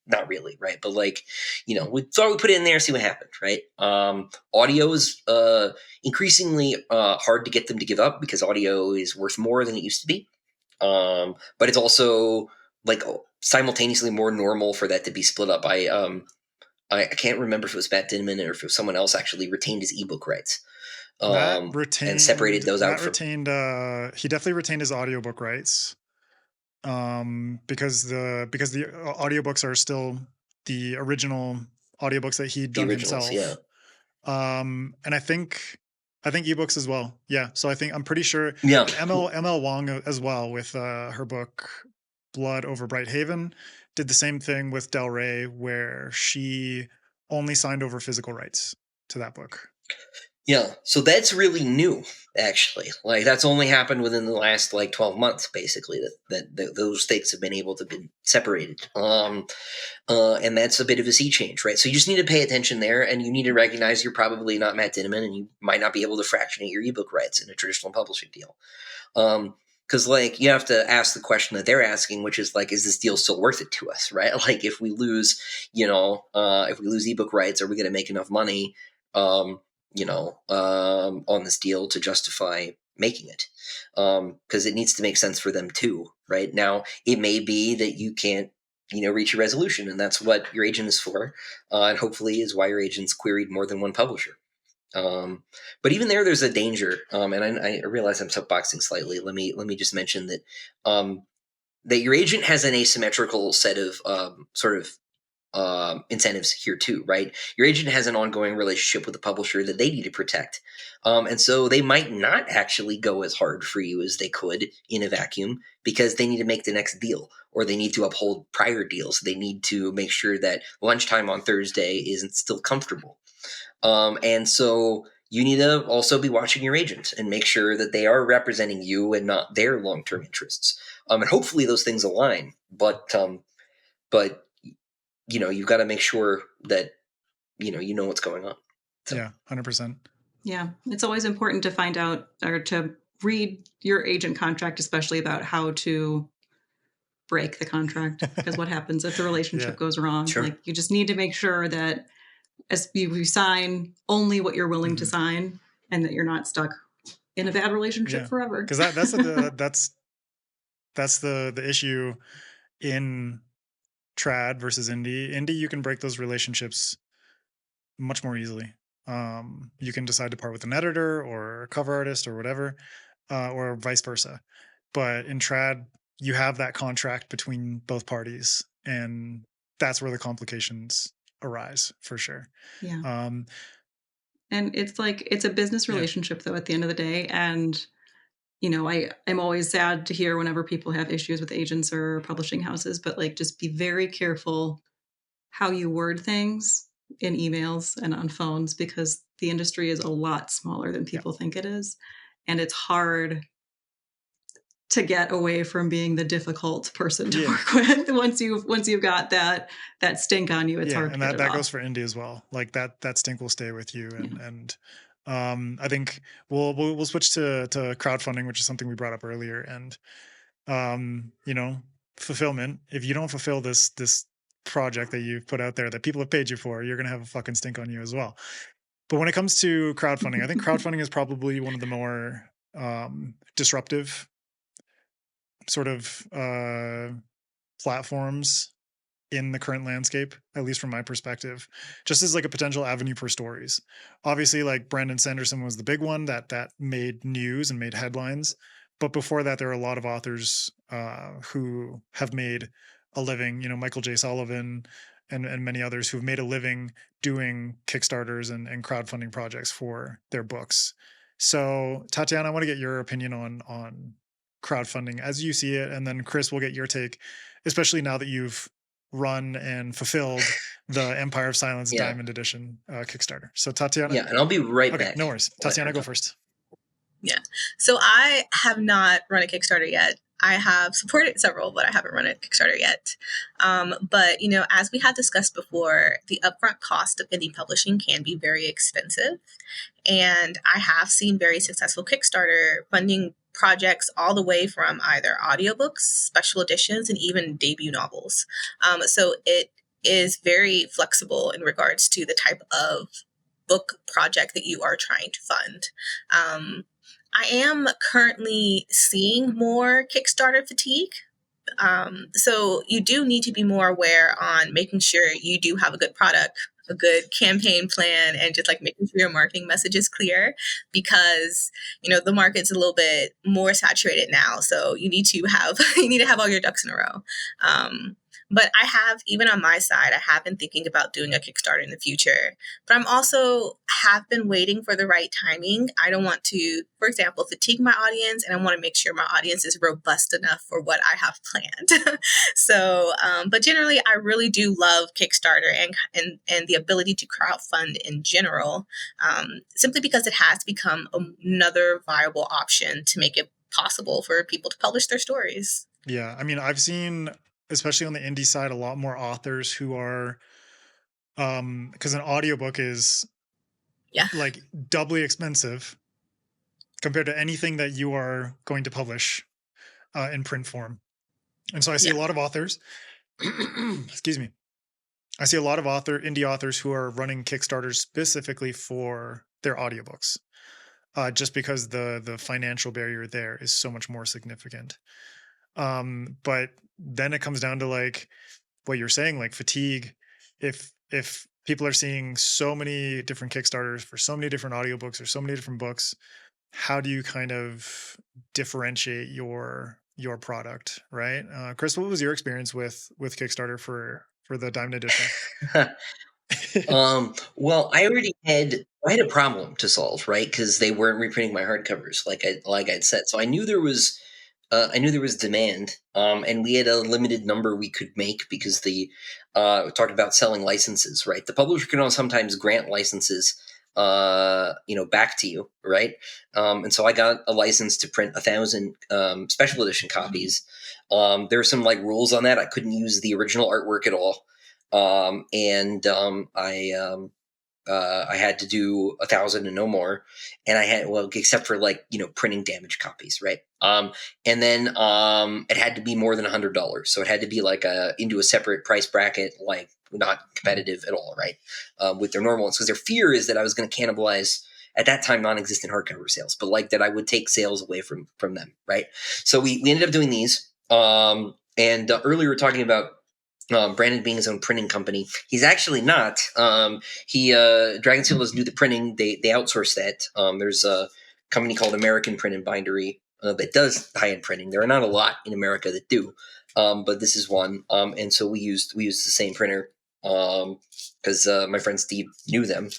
Not really, right? But like, we thought we'd put it in there, see what happened, right? Audio is increasingly hard to get them to give up because audio is worth more than it used to be. But it's also like simultaneously more normal for that to be split up by I can't remember if it was Matt Dinman or if it was someone else actually retained his ebook rights and separated those out. He definitely retained his audiobook rights because the audiobooks are still the original audiobooks that he'd done himself. Yeah. And I think ebooks as well. Yeah. So I'm pretty sure ML Wong as well with her book Blood Over Bright Haven did the same thing with Del Rey, where she only signed over physical rights to that book. Yeah, so that's really new, actually. Like that's only happened within the last 12 months, basically. That those things have been able to be separated, and that's a bit of a sea change, right? So you just need to pay attention there, and you need to recognize you're probably not Matt Dinman, and you might not be able to fractionate your ebook rights in a traditional publishing deal. Because you have to ask the question that they're asking, which is is this deal still worth it to us, right? Like if we lose, ebook rights, are we going to make enough money, on this deal to justify making it? Because it needs to make sense for them too, right? Now, it may be that you can't, reach a resolution, and that's what your agent is for, and hopefully is why your agent's queried more than one publisher. But even there's a danger, and I realize I'm soapboxing slightly. Let me just mention that that your agent has an asymmetrical set of incentives here too, right? Your agent has an ongoing relationship with the publisher that they need to protect, and so they might not actually go as hard for you as they could in a vacuum because they need to make the next deal, or they need to uphold prior deals. They need to make sure that lunchtime on Thursday isn't still comfortable. And so you need to also be watching your agent and make sure that they are representing you and not their long-term interests. And hopefully those things align, but you've got to make sure that, you know what's going on. So. Yeah, 100%. Yeah. It's always important to find out or to read your agent contract, especially about how to break the contract, because what happens if the relationship goes wrong? Sure. Like, you just need to make sure that as you sign only what you're willing to sign, and that you're not stuck in a bad relationship forever. Because that's the issue in trad versus indie. Indie, you can break those relationships much more easily. You can decide to part with an editor or a cover artist or whatever, or vice versa. But in trad, you have that contract between both parties, and that's where the complications arise for sure. Yeah. And it's like, it's a business relationship though, at the end of the day. And, you know, I'm always sad to hear whenever people have issues with agents or publishing houses, but like, just be very careful how you word things in emails and on phones, because the industry is a lot smaller than people think it is. And it's hard to get away from being the difficult person to work with once you've got that stink on you. It's hard. And that goes for indie as well. Like that stink will stay with you. And I think we'll switch to crowdfunding, which is something we brought up earlier. And you know, fulfillment. If you don't fulfill this project that you've put out there that people have paid you for, you're gonna have a fucking stink on you as well. But when it comes to crowdfunding, I think crowdfunding is probably one of the more disruptive sort of platforms in the current landscape, at least from my perspective, just as like a potential avenue for stories. Obviously, like Brandon Sanderson was the big one that made news and made headlines. But before that, there are a lot of authors who have made a living, you know, Michael J. Sullivan and many others who've made a living doing Kickstarters and crowdfunding projects for their books. So Tatiana, I want to get your opinion on crowdfunding as you see it. And then Chris, we'll get your take, especially now that you've run and fulfilled the Empire of Silence Diamond Edition Kickstarter. So Tatiana. Yeah, and I'll be right back. No worries. Tatiana, go first. Yeah. So I have not run a Kickstarter yet. I have supported several, but I haven't run a Kickstarter yet. But, you know, as we had discussed before, the upfront cost of indie publishing can be very expensive. And I have seen very successful Kickstarter funding projects all the way from either audiobooks, special editions, and even debut novels. So it is very flexible in regards to the type of book project that you are trying to fund. I am currently seeing more Kickstarter fatigue. So you do need to be more aware on making sure you do have a good product, a good campaign plan, and just like making sure your marketing message is clear, because, you know, the market's a little bit more saturated now. So you need to have all your ducks in a row. But I have, even on my side, I have been thinking about doing a Kickstarter in the future. But I'm also have been waiting for the right timing. I don't want to, for example, fatigue my audience, and I want to make sure my audience is robust enough for what I have planned. So, but generally, I really do love Kickstarter and the ability to crowdfund in general, simply because it has become another viable option to make it possible for people to publish their stories. Yeah, I mean, I've seen, especially on the indie side, a lot more authors who are, because an audiobook is like doubly expensive compared to anything that you are going to publish in print form. And so I see a lot of authors, excuse me. I see a lot of indie authors who are running Kickstarters specifically for their audiobooks, just because the financial barrier there is so much more significant. But then it comes down to like what you're saying, like fatigue. If people are seeing so many different Kickstarters for so many different audiobooks or so many different books, how do you kind of differentiate your product, right? Chris, what was your experience with Kickstarter for the Diamond Edition? Well, I had a problem to solve, right? Because they weren't reprinting my hardcovers, like I'd said. So I knew there was demand, and we had a limited number we could make because we talked about selling licenses, right? The publisher can sometimes grant licenses, back to you, right? And so I got a license to print 1,000 special edition copies. There were some like rules on that. I couldn't use the original artwork at all. I had to do 1,000 and no more, and I had, well, except for like, printing damaged copies, right? And then it had to be more than $100, so it had to be like into a separate price bracket, like not competitive at all, right? With their normal ones, because their fear is that I was going to cannibalize at that time non-existent hardcover sales, but like that I would take sales away from them, right? So we ended up doing these, and earlier we were talking about Brandon being his own printing company. He's actually not. Dragon Seal doesn't do the printing. They outsource that. There's a company called American Print and Bindery that does high-end printing. There are not a lot in America that do, but this is one. And so we used the same printer because my friend Steve knew them.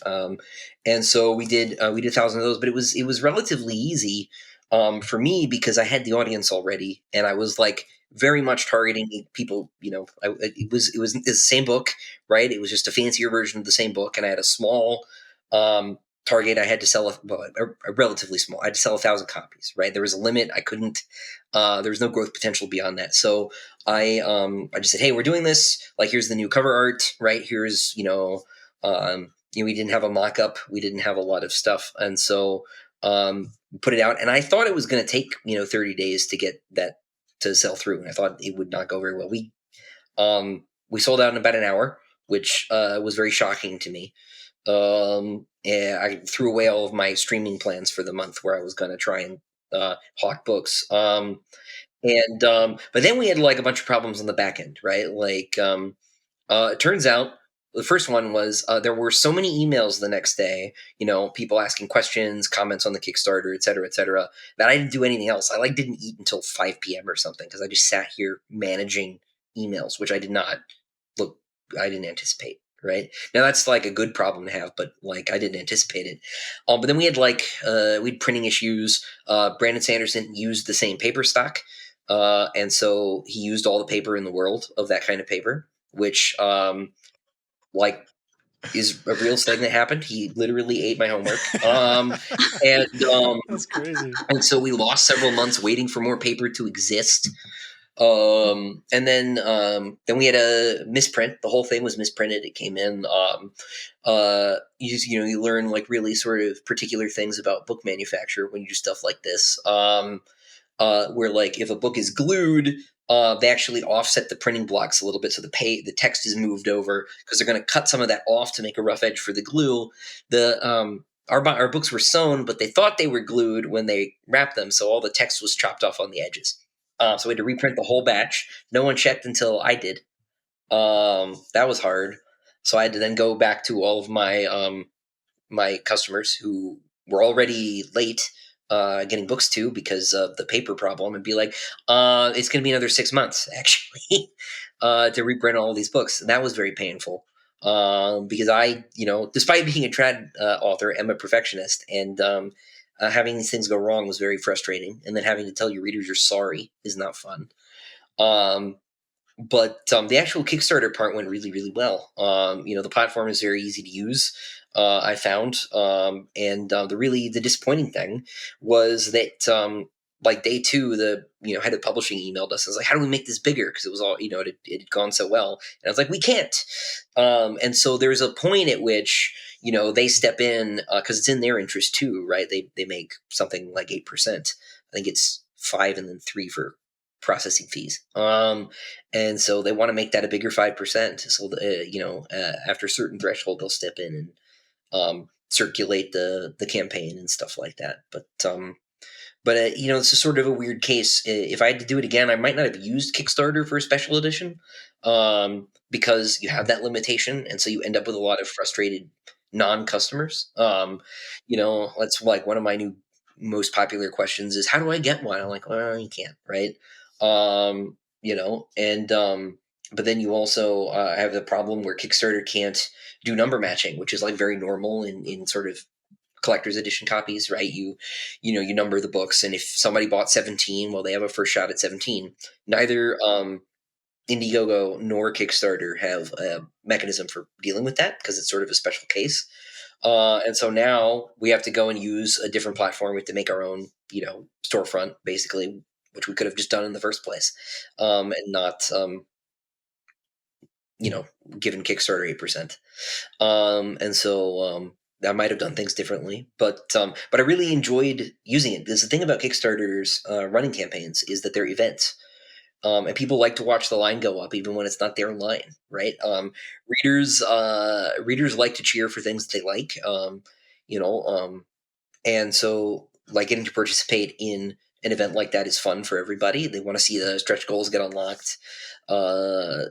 And so we did 1,000 of those, but it was relatively easy for me because I had the audience already, and I was like very much targeting people. It was the same book, right? It was just a fancier version of the same book, and I had a small target. I had to sell a relatively small. I had to sell 1,000 copies, right? There was a limit. I couldn't. There was no growth potential beyond that. So I just said, hey, we're doing this. Like, here's the new cover art, right? Here's we didn't have a mock-up. We didn't have a lot of stuff, and so put it out. And I thought it was going to take 30 days to get that to sell through, and I thought it would not go very well. We sold out in about an hour, which was very shocking to me. And I threw away all of my streaming plans for the month where I was going to try and hawk books. But then we had like a bunch of problems on the back end, right? Like it turns out the first one was there were so many emails the next day, people asking questions, comments on the Kickstarter, et cetera, that I didn't do anything else. I didn't eat until 5 p.m. or something because I just sat here managing emails, which I didn't anticipate. Right now, that's like a good problem to have, but like I didn't anticipate it. But then we had we'd printing issues. Brandon Sanderson used the same paper stock, and so he used all the paper in the world of that kind of paper, which is a real thing that happened. He literally ate my homework. That's crazy. And so we lost several months waiting for more paper to exist. And then we had a misprint. The whole thing was misprinted. It came in. You learn like really sort of particular things about book manufacture when you do stuff like this. Where like if a book is glued, they actually offset the printing blocks a little bit, so the text is moved over because they're going to cut some of that off to make a rough edge for the glue. Our books were sewn, but they thought they were glued when they wrapped them, so all the text was chopped off on the edges. So we had to reprint the whole batch. No one checked until I did. That was hard. So I had to then go back to all of my my customers who were already late getting books to because of the paper problem and be like, it's going to be another 6 months actually to reprint all these books. And that was very painful because I, despite being a trad author, am a perfectionist, and having these things go wrong was very frustrating. And then having to tell your readers you're sorry is not fun. But the actual Kickstarter part went really, really well. The platform is very easy to use. I found, and the disappointing thing was that like day 2, the head of publishing emailed us and was like, "How do we make this bigger?" Because it was all it had gone so well, and I was like, "We can't." And so there's a point at which they step in because it's in their interest too, right? They make something like 8%. I think it's 5 and then 3 for processing fees. And so they want to make that a bigger 5%. So after a certain threshold, they'll step in and circulate the campaign and stuff like that. But this is sort of a weird case. If I had to do it again, I might not have used Kickstarter for a special edition because you have that limitation, and so you end up with a lot of frustrated non-customers. That's like one of my new most popular questions is, how do I get one? I'm like, well, you can't, right? But then you also have the problem where Kickstarter can't do number matching, which is like very normal in sort of collector's edition copies, right? You number the books, and if somebody bought 17, well, they have a first shot at 17. Neither Indiegogo nor Kickstarter have a mechanism for dealing with that because it's sort of a special case. And so now we have to go and use a different platform. We have to make our own, storefront, basically, which we could have just done in the first place, and not given Kickstarter 8%. And so I might have done things differently, but I really enjoyed using it. Because the thing about Kickstarter's running campaigns is that they're events. And people like to watch the line go up even when it's not their line, right? Readers like to cheer for things that they like, and so like getting to participate in an event like that is fun for everybody. They want to see the stretch goals get unlocked, and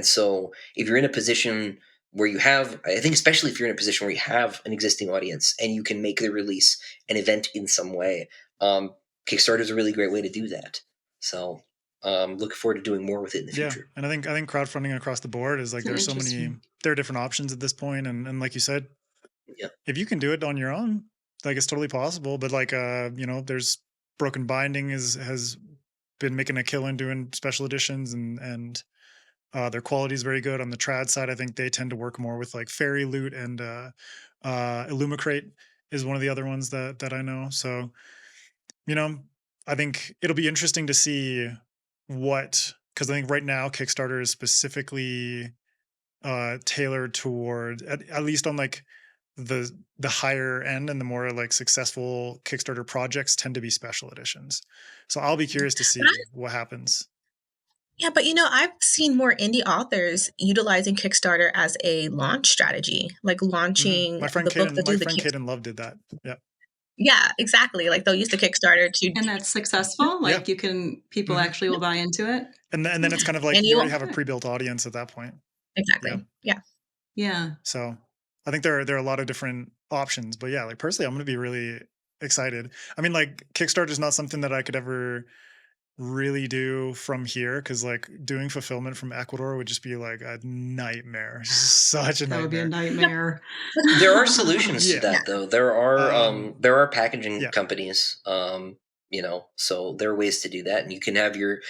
so if you're in a position where you have, I think especially if you're in a position where you have an existing audience and you can make the release an event in some way, Kickstarter is a really great way to do that. So looking forward to doing more with it in the future. And I think crowdfunding across the board is like, there's so many, there are different options at this point. And like you said, if you can do it on your own, like it's totally possible. But like, there's Broken Binding has been making a killing doing special editions and their quality is very good. On the trad side, I think they tend to work more with like Fairy Loot, and Illumicrate is one of the other ones that I know. So, I think it'll be interesting to see because I think right now Kickstarter is specifically tailored toward, at least on like the higher end and the more like successful Kickstarter projects tend to be special editions. So I'll be curious to see what happens. Yeah, but I've seen more indie authors utilizing Kickstarter as a launch strategy, like launching my friend Kaden Love did that. Yeah. Yeah, exactly. Like they'll use the Kickstarter to, and that's successful. Like people actually will buy into it, and then it's kind of like you already have a pre-built audience at that point. Exactly. Yeah. So I think there are a lot of different options, but like personally, I'm going to be really excited. I mean, like Kickstarter is not something that I could ever really do from here, because like doing fulfillment from Ecuador would just be like a nightmare. Such a nightmare. That would be a nightmare. There are solutions to that though. There are packaging companies, so there are ways to do that, and you can have your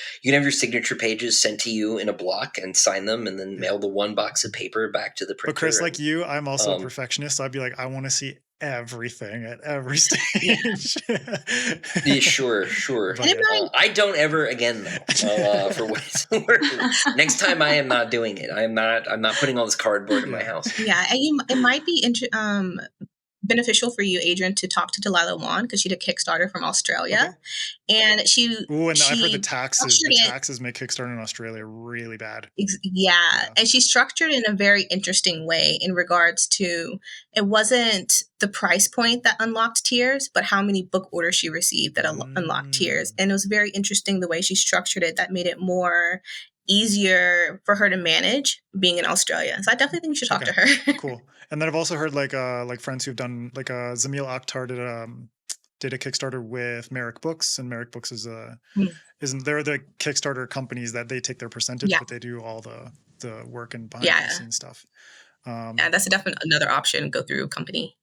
signature pages sent to you in a block and sign them, and then mail the one box of paper back to the printer. But Chris, like you, I'm also a perfectionist, so I'd be like, I want to see everything at every stage. Yeah, sure. I don't ever again though. For what it's worth. Next time I am not doing it. I'm not putting all this cardboard in my house. Yeah, and it might be beneficial for you, Adrian, to talk to Delilah Wan, because she did Kickstarter from Australia, and I've heard the taxes make Kickstarter in Australia really bad. Yeah, and she structured it in a very interesting way in regards to, it wasn't the price point that unlocked tiers, but how many book orders she received that unlocked tiers, and it was very interesting the way she structured it. That made it more easier for her to manage being in Australia. So I definitely think you should talk to her. Cool. And then I've also heard like friends who've done like Zamil Akhtar did a Kickstarter with Merrick Books, and Merrick Books is they're the Kickstarter companies that they take their percentage, but they do all the work and behind the scenes stuff. That's definitely another option. Go through a company.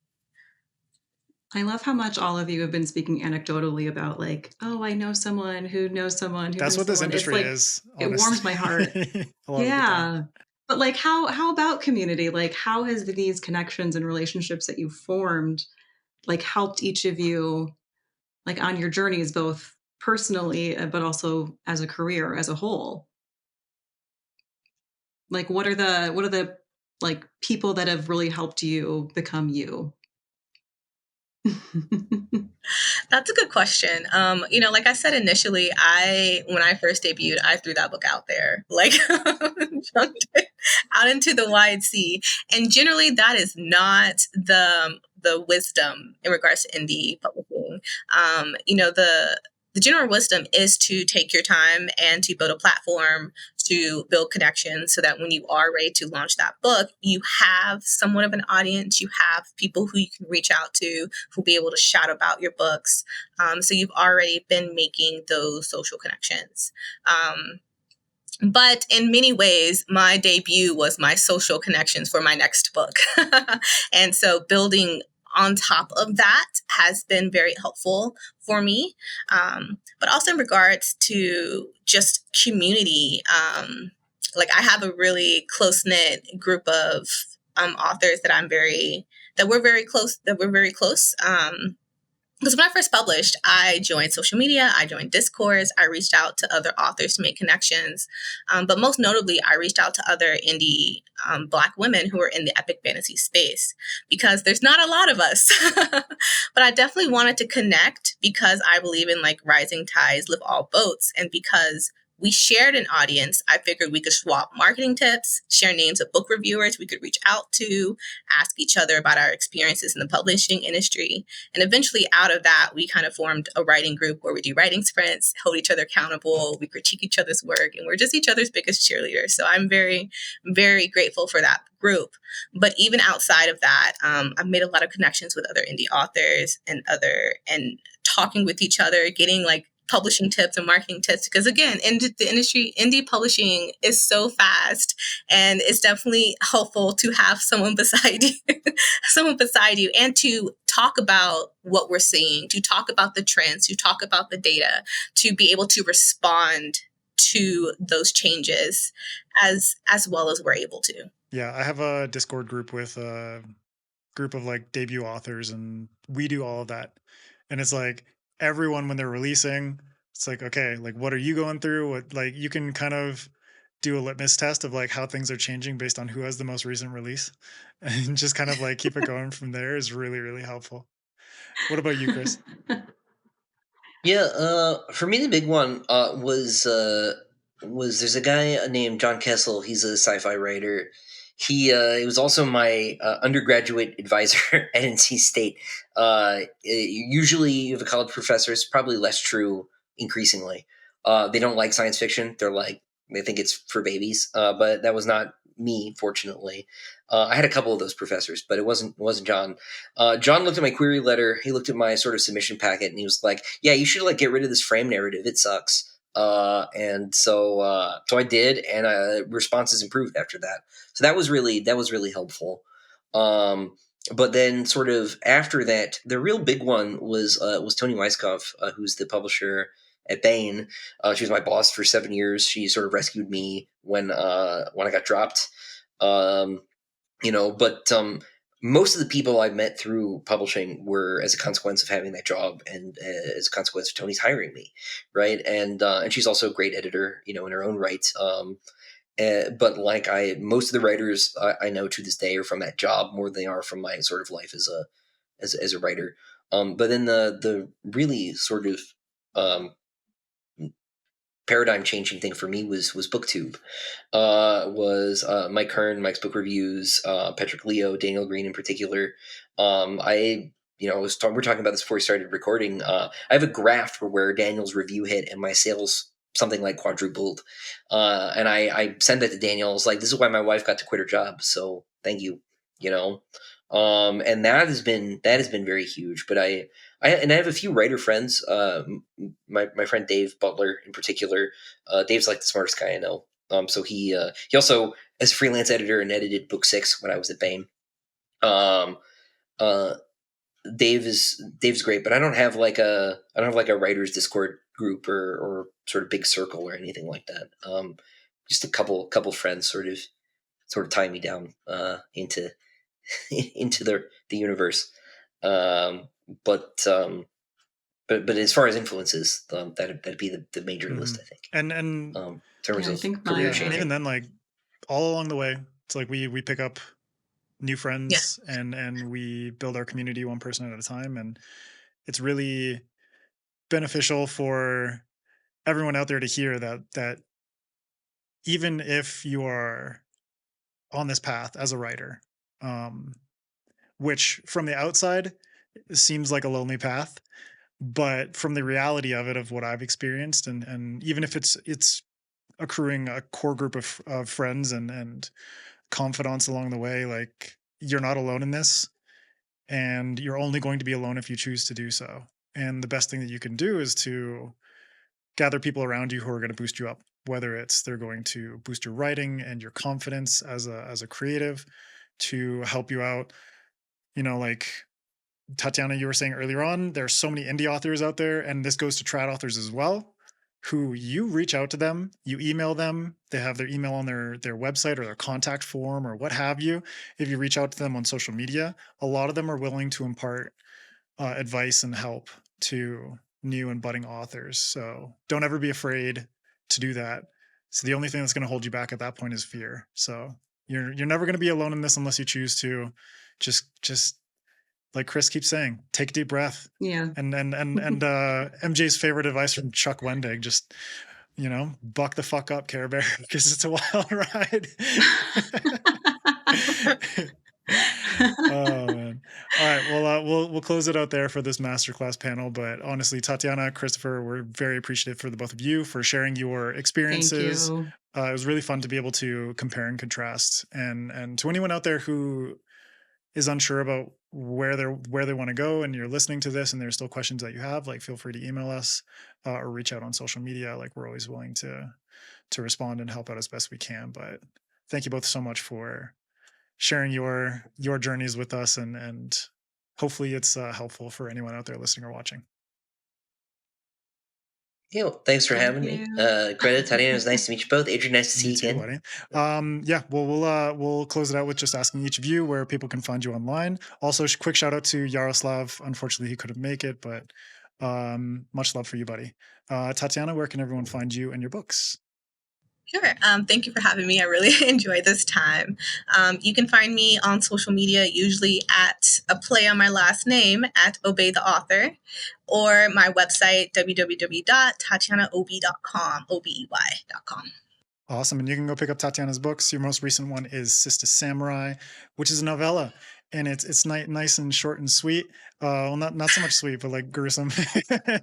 I love how much all of you have been speaking anecdotally about like, oh, I know someone who knows someone who. That's what this industry is. Honestly. It warms my heart. Yeah. But like, how about community? Like, how has these connections and relationships that you've formed, like, helped each of you, like, on your journeys, both personally, but also as a career, as a whole? Like, what are the like people that have really helped you become you? That's a good question. Like I said initially, when I first debuted, I threw that book out there, like jumped out into the wide sea. And generally, that is not the wisdom in regards to indie publishing. The general wisdom is to take your time and to build a platform, to build connections, so that when you are ready to launch that book, you have somewhat of an audience, you have people who you can reach out to, who'll be able to shout about your books. So you've already been making those social connections. But in many ways, my debut was my social connections for my next book. And so building on top of that has been very helpful for me. But also in regards to just community, like I have a really close-knit group of authors that we're very close. because when I first published, I joined social media, I joined Discourse, I reached out to other authors to make connections. But most notably, I reached out to other indie Black women who are in the epic fantasy space, because there's not a lot of us. But I definitely wanted to connect because I believe in like rising tides lift all boats. And because we shared an audience, I figured we could swap marketing tips, share names of book reviewers we could reach out to, ask each other about our experiences in the publishing industry. And eventually out of that, we kind of formed a writing group where we do writing sprints, hold each other accountable, we critique each other's work, and we're just each other's biggest cheerleaders. So I'm very, very grateful for that group. But even outside of that, I've made a lot of connections with other indie authors and talking with each other, getting like publishing tips and marketing tips, because again, in the industry, indie publishing is so fast, and it's definitely helpful to have someone beside you, and to talk about what we're seeing, to talk about the trends, to talk about the data, to be able to respond to those changes as well as we're able to. Yeah, I have a Discord group with a group of like debut authors, and we do all of that. And it's like everyone, when they're releasing, it's like, okay, like what are you going through? What, like, you can kind of do a litmus test of like how things are changing based on who has the most recent release, and just kind of like keep it going from there is really, really helpful. What about you, Chris? Yeah, for me the big one was there's a guy named John Kessel. He's a sci-fi writer. He was also my undergraduate advisor at NC State. Usually, you have a college professor. It's probably less true increasingly. They don't like science fiction. They think it's for babies. But that was not me, fortunately. I had a couple of those professors, but it wasn't John. John looked at my query letter. He looked at my sort of submission packet, and he was like, "Yeah, you should like get rid of this frame narrative. It sucks." And so I did, and responses improved after that. So that was really helpful. But then, sort of after that, the real big one was Toni Weisskopf, who's the publisher at Bain. She was my boss for 7 years. She sort of rescued me when I got dropped. But most of the people I met through publishing were as a consequence of having that job, and as a consequence of Toni's hiring me, right? And she's also a great editor, in her own right. But like most of the writers I know to this day are from that job more than they are from my sort of life as a writer. But then the really sort of paradigm changing thing for me was BookTube. Was Mike Hearn, Mike's book reviews, Patrick Leo, Daniel Green in particular. We're talking about this before we started recording. I have a graph where Daniel's review hit and my sales something like quadrupled. And I sent that to Daniel. I was like, this is why my wife got to quit her job. So thank you, and that has been very huge. But I have a few writer friends. My friend Dave Butler in particular. Dave's like the smartest guy I know. So he also, as a freelance editor, and edited book 6 when I was at Bain. Dave's great, but I don't have like a writers Discord group or sort of big circle or anything like that. Just a couple friends sort of tie me down into the universe. But as far as influences, that'd be the major list, I think. And in terms of career changing. And even then, like all along the way, it's like we pick up new friends, and we build our community one person at a time, and it's really beneficial for everyone out there to hear that even if you are on this path as a writer, which from the outside seems like a lonely path, but from the reality of it, of what I've experienced, and even if it's accruing a core group of friends and confidants along the way, like you're not alone in this, and you're only going to be alone if you choose to do so. And the best thing that you can do is to gather people around you who are going to boost you up, whether it's they're going to boost your writing and your confidence as a creative, to help you out. Like Tatiana, you were saying earlier on, there's so many indie authors out there, and this goes to trad authors as well, who you reach out to them, you email them, they have their email on their website or their contact form or what have you. If you reach out to them on social media, a lot of them are willing to impart advice and help to new and budding authors. So don't ever be afraid to do that. So the only thing that's going to hold you back at that point is fear. So you're never going to be alone in this unless you choose to. Just like Chris keeps saying, take a deep breath. Yeah. And MJ's favorite advice from Chuck Wendig, just, buck the fuck up, Care Bear, because it's a wild ride. Oh man. All right. Well, we'll close it out there for this masterclass panel. But honestly, Tatiana, Christopher, we're very appreciative for the both of you for sharing your experiences. Thank you. It was really fun to be able to compare and contrast. And to anyone out there who is unsure about where they want to go, and you're listening to this, and there's still questions that you have, like feel free to email us or reach out on social media. Like we're always willing to respond and help out as best we can. But thank you both so much for sharing your journeys with us, and hopefully it's helpful for anyone out there listening or watching. Yeah, well, thanks for having me. Greta, Tatiana, it was nice to meet you both. Adrian, nice to see you again. Buddy. Yeah, well, we'll close it out with just asking each of you where people can find you online. Also, quick shout out to Yaroslav. Unfortunately, he couldn't make it, but much love for you, buddy. Tatiana, where can everyone find you and your books? Sure. Thank you for having me. I really enjoyed this time. You can find me on social media, usually at a play on my last name, at Obey the Author, or my website, www.tatianaob.com, obey.com. Awesome. And you can go pick up Tatiana's books. Your most recent one is Sister Samurai, which is a novella. And it's nice and short and sweet. Well, not so much sweet, but like gruesome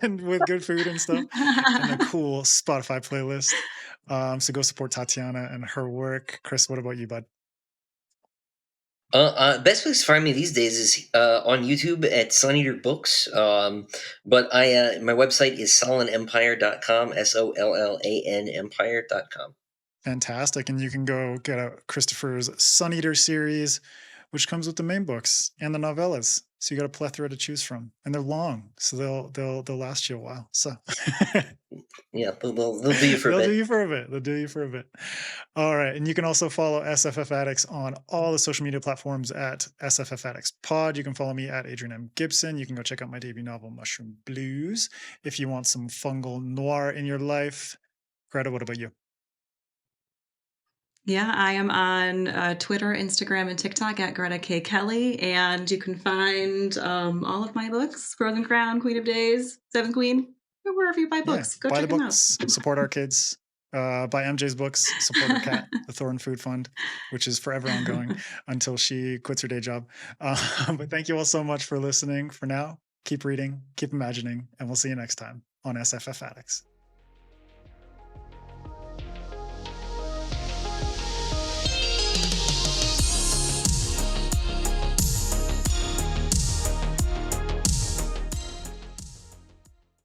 and with good food and stuff, and a cool Spotify playlist. So go support Tatiana and her work. Chris, what about you, bud? Best place to find me these days is on YouTube at Sun Eater Books. But my website is sollanempire.com, SOLLAN empire.com. Fantastic. And you can go get out Christopher's Sun Eater series, which comes with the main books and the novellas. So you got a plethora to choose from, and they're long, so they'll last you a while. So yeah, they'll do you for a bit. They'll do you for a bit. All right, and you can also follow SFF Addicts on all the social media platforms at SFF Addicts Pod. You can follow me at Adrian M Gibson. You can go check out my debut novel Mushroom Blues if you want some fungal noir in your life. Greta, what about you? Yeah, I am on Twitter, Instagram, and TikTok at Greta K. Kelly. And you can find all of my books, Frozen Crown, Queen of Days, Seventh Queen, or wherever you buy books. Go buy check the them books, out. Support our kids. Buy MJ's books, support her cat, the Thorn Food Fund, which is forever ongoing until she quits her day job. But thank you all so much for listening. For now, keep reading, keep imagining, and we'll see you next time on SFF Addicts.